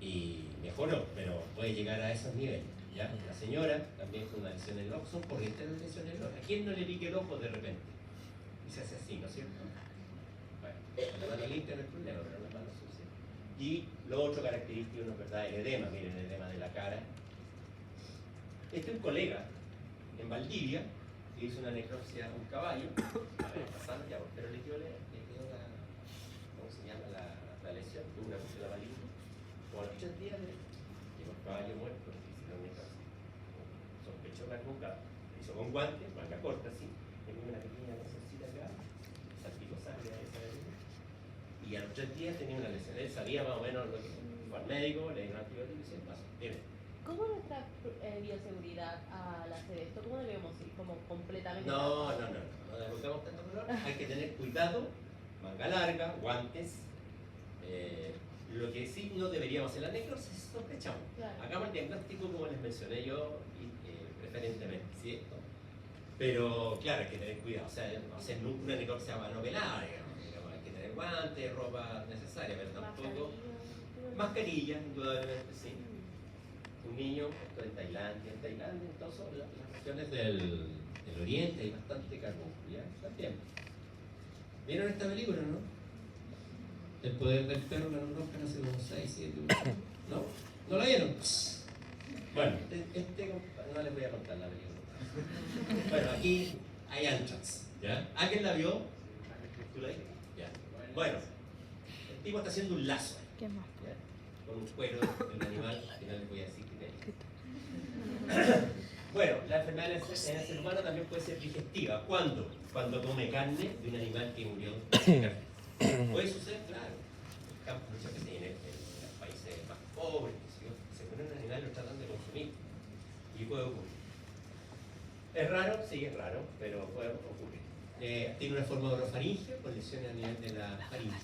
y mejoró, pero puede llegar a esos niveles. ¿Ya? La señora también con una lesión en el ojo, son corrientes las lesiones en el ojo. ¿A quién no le pique el ojo de repente? Y se hace así, ¿no es cierto? Bueno, con la mano limpia no hay problema, pero la mano sucia. Y lo otro característico, ¿no es verdad? El edema, miren el edema de la cara. Este es un colega en Valdivia que hizo una necropsia a un caballo, a ver, pasando ya, pero le quedó la, ¿cómo se llama? La lesión, tuvo una úlcera maligna. Como a los 3 días llegó el caballo muerto, hicieron necropsia. Sospechó la boca, hizo con guantes, manga corta, así, tenía una pequeña lesioncita acá, salpicó sangre a esa vez. Y a los 3 días tenía una lesión. Él sabía más o menos lo que fue al médico, le dieron antibióticos y se pasó. Dime. ¿Cómo nuestra bioseguridad al hacer esto? ¿Cómo debemos ir? ¿Como completamente? No le buscamos tanto color. Hay que tener cuidado, manga larga, guantes. Lo que sí no deberíamos hacer la necropsis, sospechamos. Claro. Hagamos el diagnóstico como les mencioné yo, preferentemente, ¿cierto? Pero claro, hay que tener cuidado, o sea, no hacer una necropsia a mano pelada, digamos, hay que tener guantes, ropa necesaria, pero tampoco. Mascarilla, indudablemente, sí. Un niño, esto en Tailandia, entonces las regiones del oriente hay bastante carbón, ¿ya? También. ¿Vieron esta película, no? El poder del perro, la roca, hace como 6, 7, 8. ¿No? ¿No la vieron? Bueno, no les voy a contar la película. Bueno, aquí hay anchas, ¿ya? ¿Alguien la vio? ¿Tú la viste? Ya. Bueno, el tipo está haciendo un lazo. ¿Qué más? ¿Ya? Con un cuero de un animal que no les voy a decir que tiene. Bueno, la enfermedad en el ser humano también puede ser digestiva. ¿Cuándo? Cuando come carne de un animal que murió de carne. Puede suceder, claro. En campo, muchas veces en los países más pobres, se muere un animal y lo tratan de consumir. Y puede ocurrir. ¿Es raro? Sí, es raro, pero puede ocurrir. Tiene una forma orofaringea con lesiones a nivel de la faringe.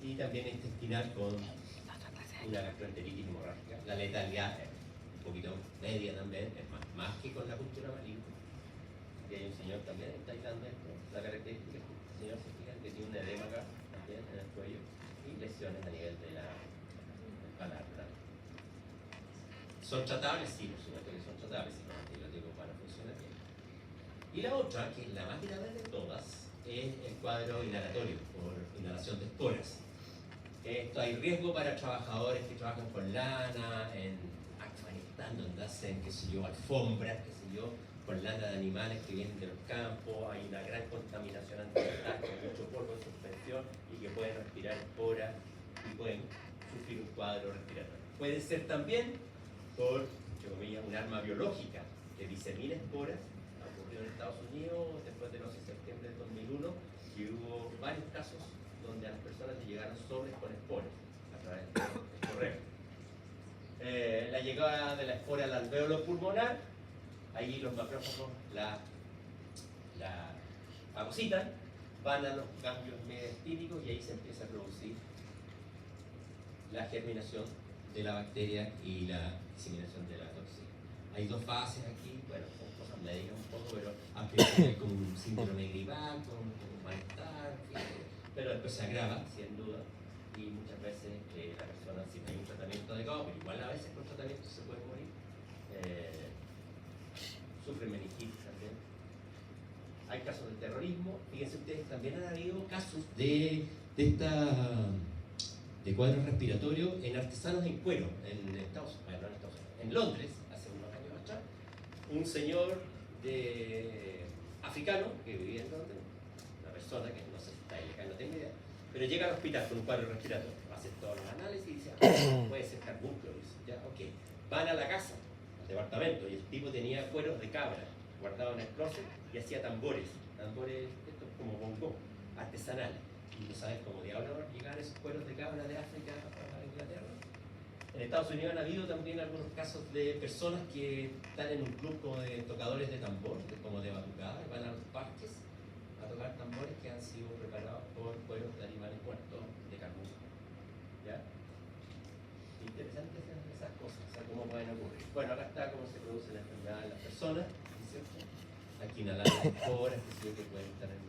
Y también intestinal con una gastroenteritis hemorrágica. La letalidad es un poquito media también, es más que con la cultura maligna. Y hay un señor también en Tailandia, la característica es que el señor se fija que tiene un edema acá, también en el cuello, y lesiones a nivel de la palabra. ¿Son tratables? Sí, por supuesto que son tratables, si los antibióticos van a funcionar bien. Y la otra, que es la más grave de todas, es el cuadro inhalatorio, por inhalación de esporas. Esto hay riesgo para trabajadores que trabajan con lana, en Afganistán, donde hacen, qué sé yo, alfombras, qué sé yo, con lana de animales que vienen de los campos, hay una gran contaminación ambiental, con mucho polvo en suspensión y que pueden respirar esporas y pueden sufrir un cuadro respiratorio. Puede ser también por, entre comillas, un arma biológica que disemina esporas. Ocurrió en Estados Unidos después del 11 de septiembre del 2001, y hubo varios casos donde a las personas les llegaron sobres con esporas a través del correo. La llegada de la espora al alvéolo pulmonar, ahí los macrófagos la fagocitan, van a los ganglios mediastínicos y ahí se empieza a producir la germinación de la bacteria y la diseminación de la toxina. Hay dos fases aquí, bueno, son cosas médicas un poco, pero al principio hay como un síndrome gripal, con un malestar, pero después se agrava, sin duda, y muchas veces la persona, si no hay un tratamiento adecuado, pero igual a veces con tratamiento se puede morir, sufre meningitis también. Hay casos de terrorismo. Fíjense ustedes, también han habido casos de cuadros respiratorios en artesanos en cuero en en Londres, hace unos años atrás. Un señor africano que vivía en Londres, una persona que no sé si está ilegal, no tengo idea, pero llega al hospital con un cuadro respiratorio, hace todos los análisis y dice, puede ser carbúnculo, ya, ok. Van a la casa, al departamento, y el tipo tenía cueros de cabra guardados en el closet y hacía tambores, estos como bongó, artesanales. Y tú sabes cómo diablos llegar esos cueros de cabra de África a Inglaterra. En Estados Unidos han habido también algunos casos de personas que están en un club como de tocadores de tambor, como de batucada, y van a los parques a tocar tambores que han sido preparados por cueros de animales muertos de carbón. ¿Ya? Interesantes esas cosas, o sea, cómo pueden ocurrir. Bueno, acá está cómo se produce la enfermedad en las personas, ¿cierto? Aquí inhalar las esporas, que pueden estar en el...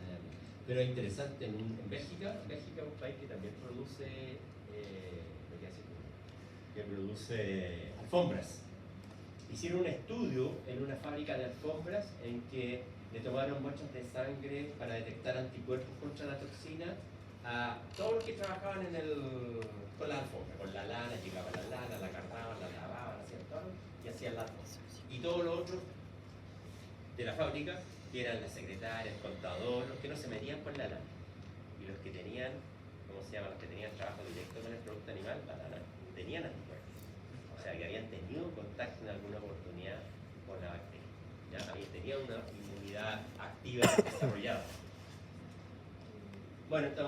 Pero es interesante, en Bélgica es un país que también produce, alfombras. Hicieron un estudio en una fábrica de alfombras en que le tomaron muestras de sangre para detectar anticuerpos contra la toxina a todos los que trabajaban con la alfombra, con la lana, llegaba la lana, la cargaban, la lavaban, hacían todo y hacían las cosas. Y todos los otros de la fábrica, que eran las secretarias, el contador, los que no se metían con la lana. Y los que tenían, ¿cómo se llama? Los que tenían trabajo directo con el producto animal, la lana, tenían anticuerpos. O sea, que habían tenido contacto en alguna oportunidad con la bacteria. ¿Ya? Tenían una inmunidad activa desarrollada. Bueno, esta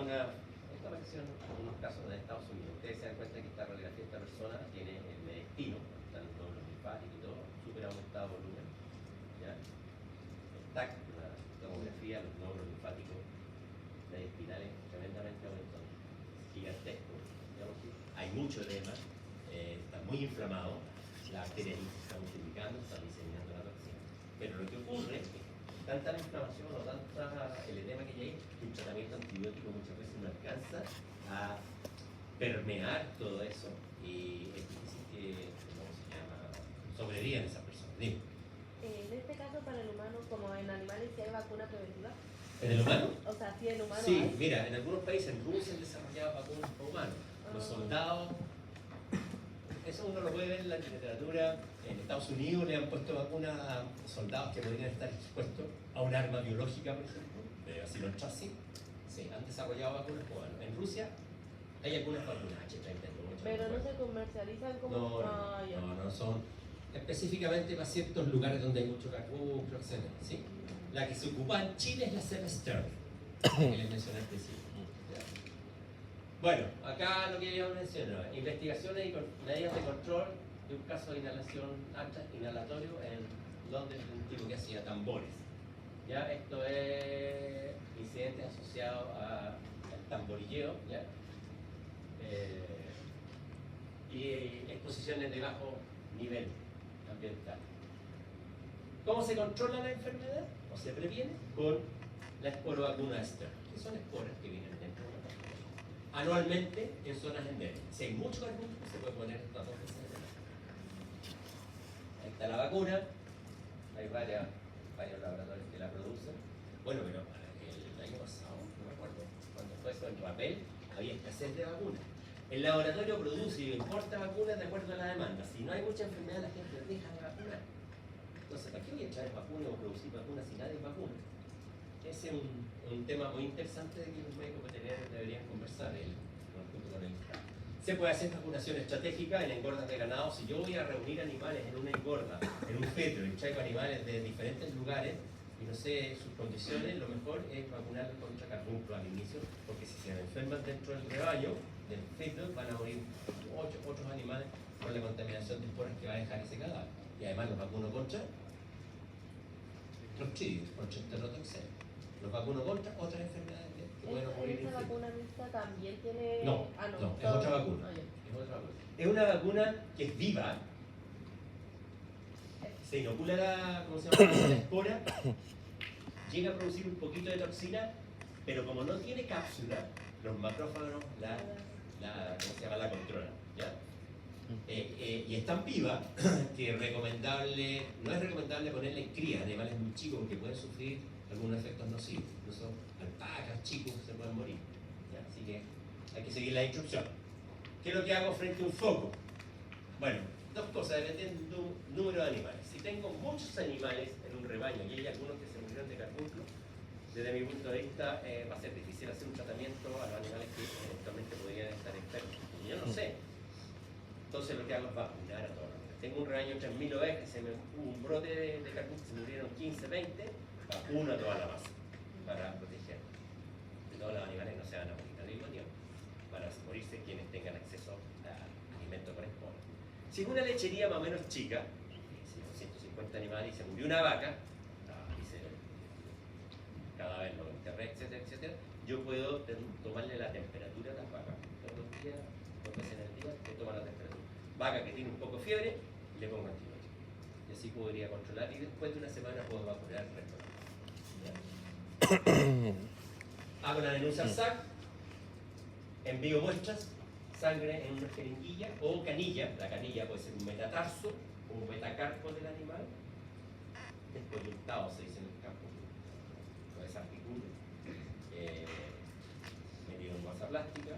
versión, unos casos de Estados Unidos. Ustedes se dan cuenta que esta radiografía de esta persona tiene el mediastino, están todos los linfáticos y todo, súper aumentado volumen. ¿Ya? El TAC, la tomografía, los nódulos linfáticos mediastinales tremendamente aumentados, gigantesco. Digamos que hay mucho edema, está muy inflamado, la bacteria se está multiplicando, está diseminando la toxina. Pero lo que ocurre es que tanta la inflamación o tanta el edema que hay, que un tratamiento antibiótico muchas veces no alcanza a permear todo eso y es difícil que, ¿cómo se llama?, sobrevivan esas personas. Dime. En este caso, para el humano, como en animales, ¿sí hay vacuna preventiva? ¿En el humano? O sea, sí, en humano. Sí, hay. mira, en algunos países, en Rusia han desarrollado vacunas para humanos. Los soldados, eso uno lo puede ver en la literatura. En Estados Unidos le han puesto vacunas a soldados que podrían estar expuestos a un arma biológica, por ejemplo, de Acinotrazin. Sí, han desarrollado vacunas para humanos. En Rusia hay algunas vacunas H30. Pero no se comercializan como... No, son específicamente para ciertos lugares donde hay mucho carbón, etc. ¿Sí? La que se ocupa en Chile es la Semester, que les mencioné al principio. Bueno, acá lo que yo menciono, investigaciones y medidas de control de un caso de inhalación inhalatorio en Londres de un tipo que hacía tambores. ¿Ya? Esto es incidentes asociados al tamborilleo, ¿ya? Y exposiciones de bajo nivel ambiental. ¿Cómo se controla la enfermedad o se previene? Con la esporovacuna Ester, que son esporas que vienen dentro de la persona. anualmente en zonas endémicas. Si hay mucho carbúnculo, se puede poner estas 2 veces en el año. Ahí está la vacuna, hay varios laboratorios que la producen. Bueno, pero el año pasado, no me acuerdo, cuando fue eso en Rapel, había escasez de vacunas. El laboratorio produce y importa vacunas de acuerdo a la demanda. Si no hay mucha enfermedad, la gente deja de vacunar. Entonces, ¿para qué voy a traer vacunas o producir vacunas si nadie vacuna? Ese es un tema muy interesante de que los médicos veterinarios deberían conversar junto con el Estado. Se puede hacer vacunación estratégica en engordas de ganado. Si yo voy a reunir animales en una engorda, en un fetro, y traigo animales de diferentes lugares, y no sé sus condiciones, lo mejor es vacunarlos contra carbúnculo al inicio, porque si se enferman dentro del rebaño, del fetro, van a morir otros animales por la contaminación de esporas que va a dejar ese cadáver. Y además los vacuno contra Clostridium, contra Enterotoxina. Los vacuno contra otras enfermedades que pueden ocurrir en ¿Esa fetro. vacuna mixta también tiene...? No, no, es otra vacuna. Es otra vacuna. Es una vacuna que es viva. Se inocula la espora, llega a producir un poquito de toxina, pero como no tiene cápsula, los macrófagos la controlan. ¿Ya? Y es tan viva que no es recomendable ponerla en cría, animales muy chicos, porque pueden sufrir algunos efectos nocivos. Incluso alpacas, chicos, se pueden morir. ¿Ya? Así que hay que seguir la instrucción. ¿Qué es lo que hago frente a un foco? Bueno, dos cosas, dependen de un número de animales. Si tengo muchos animales en un rebaño y hay algunos que se murieron de carbúnculo, desde mi punto de vista va a ser difícil hacer un tratamiento a los animales que eventualmente podrían estar enfermos. Y yo no sé. Entonces lo que hago es vacunar a todos los animales. Tengo un rebaño de 3.000 ovejas, hubo un brote de carbúnculo, se murieron 15, 20, vacuno a toda la masa para proteger. De todos los animales no se van a morir al mismo tiempo, para morirse quienes tengan acceso a alimentos con espora. Si es una lechería más o menos chica, 150 animales y se murió una vaca, cada vez lo enterré, etcétera, etcétera, yo puedo tomarle la temperatura a las vacas. Todos los días, 2 veces en el día, te toman la temperatura. Vaca que tiene un poco de fiebre, le pongo antibiótico. Y así podría controlar y después de una semana puedo vacunar el resto. Hago la denuncia al SAC, envío muestras, sangre en una jeringuilla o canilla. La canilla puede ser un metatarso o un metacarpo del animal, descoyuntado se dice en el campo, no es articulo, metido en bolsa plástica,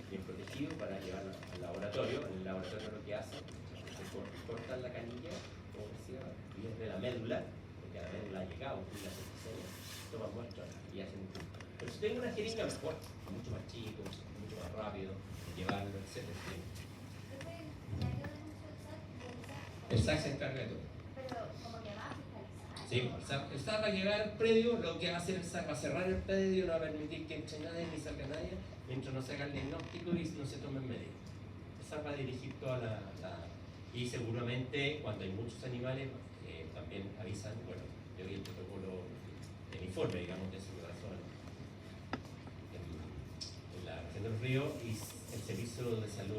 bien protegido para llevarlo al laboratorio. En el laboratorio lo que hacen es que cortan la canilla, como decía, y es de la médula, porque a la médula ha llegado, y la septicemia, toman muestras y hacen un punto. Pero si tengo una jeringa mejor, mucho más chico, mucho más rápido, llevarlo, etc. El SAC se encarga de todo. Pero como que va a fiscalizar. Sí, el SAC va a llegar al predio, lo que va a hacer el SAC va a cerrar el predio, no va a permitir que entre nadie ni salga nadie, mientras no se haga el diagnóstico y no se tomen medidas. El SAC va a dirigir toda y seguramente cuando hay muchos animales también avisan, bueno, yo vi el protocolo, el informe, digamos, de seguridad en la región de los ríos y el servicio de salud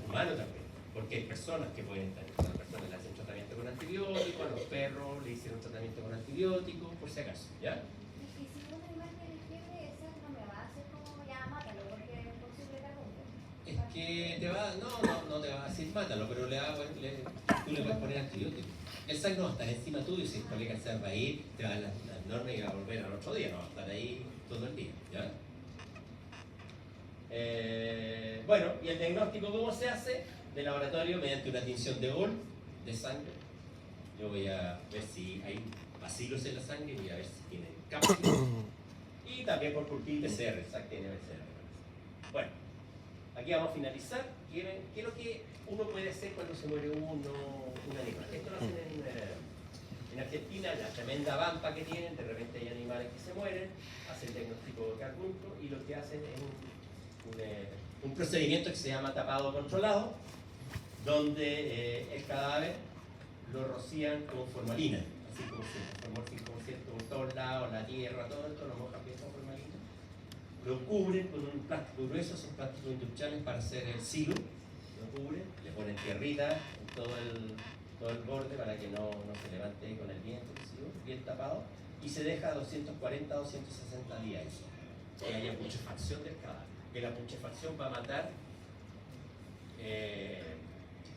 humano también, porque hay personas que pueden estar, las personas le hacen tratamiento con antibióticos, a los perros le hicieron tratamiento con antibióticos, por si acaso, ¿ya? Y si un animal tiene fiebre, ese no me va a hacer como ya mátalo, porque es posible carbúnculo. Es que no te va a decir mátalo, pero tú le puedes poner antibiótico. El SAC no va a estar encima tuyo y si el colega se va a ir, te va a dar las normas y va a volver al otro día, no va a estar ahí todo el día, ¿ya? Bueno, y el diagnóstico, ¿cómo se hace? De laboratorio mediante una tinción de Gol de sangre. Yo voy a ver si hay bacilos en la sangre, voy a ver si tienen cápsulas. Y también por cultivo PCR, el SAC tiene PCR. Bueno, aquí vamos a finalizar. ¿Qué es lo que uno puede hacer cuando se muere un animal? Esto lo hacen en Argentina, la tremenda vampa que tienen, de repente hay animales que se mueren, hacen diagnóstico de carbúnculo y lo que hacen es un procedimiento que se llama tapado controlado, donde el cadáver lo rocían con formalina, así como si formol 5% por todos lados, la tierra, todo esto lo mojan bien con formalina, lo cubren con un plástico grueso, son plásticos industriales para hacer el silo, lo cubren, le ponen tierrita en todo el borde para que no se levante con el viento, bien tapado, y se deja 240 260 días que haya putrefacción del cadáver. que la putrefacción va a matar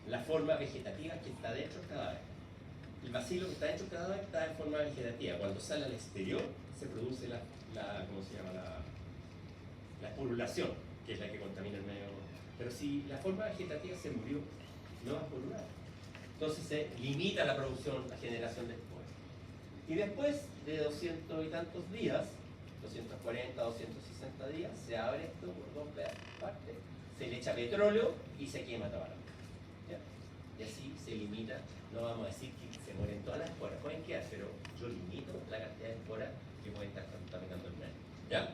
la forma vegetativa que está dentro del cadáver. El bacilo que está dentro del cadáver está en forma vegetativa. Cuando sale al exterior se produce ¿cómo se llama? La purulación, que es la que contamina el medio. Pero si la forma vegetativa se murió, no va a pulular. Entonces se limita la producción, la generación de esporas. Y después de 200 y tantos días, 240, 260 días, se abre esto por dos partes, se le echa petróleo y se quema toda la muerte. ¿Ya? Y así se limita, no vamos a decir que se mueren todas las esporas, pueden quedar, pero yo limito la cantidad de esporas que pueden estar contaminando el medio. ¿Ya?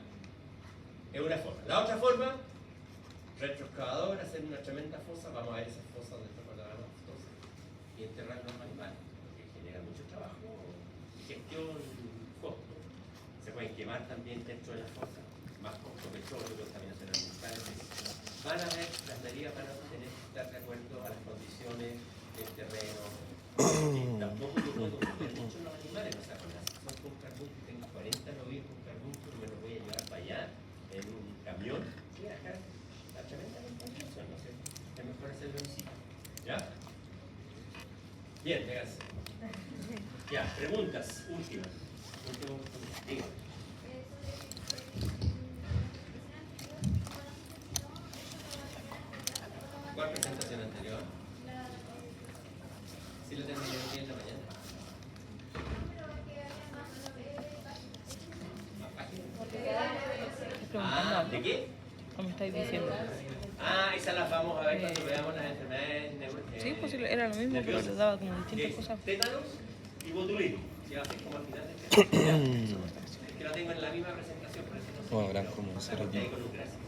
Es una forma. La otra forma, retroexcavador, hacer una tremenda fosa, vamos a ver esas fosas de y enterrar los animales, porque genera mucho trabajo, gestión, costo. Se pueden quemar también dentro de la fosa, más costo petróleo, contaminación ambiental. Van a ver las medidas para tener que estar de acuerdo a las condiciones del terreno. Tampoco yo puedo meter mucho los animales, o sea, con la sección con carbón, que tengo 40 novillos con carbón, pero me los voy a llevar para allá en un camión y acá la tremenda contaminación, ¿no es cierto? Es mejor hacerlo en sitio. ¿Ya? Bien, gracias. Ya, preguntas últimas. Diga. ¿Cuál presentación anterior? Sí, lo tengo yo aquí en la mañana. Ah, ¿de qué? ¿Cómo estáis diciendo? Ah, esas las vamos a ver cuando veamos las enfermedades Sí, pues era lo mismo, pero les daba como distintas cosas. Tétanos y botulismo. Si va a ser como al final de este. Es que lo tengo en la misma presentación, por eso no sé. Habrán como 0,10.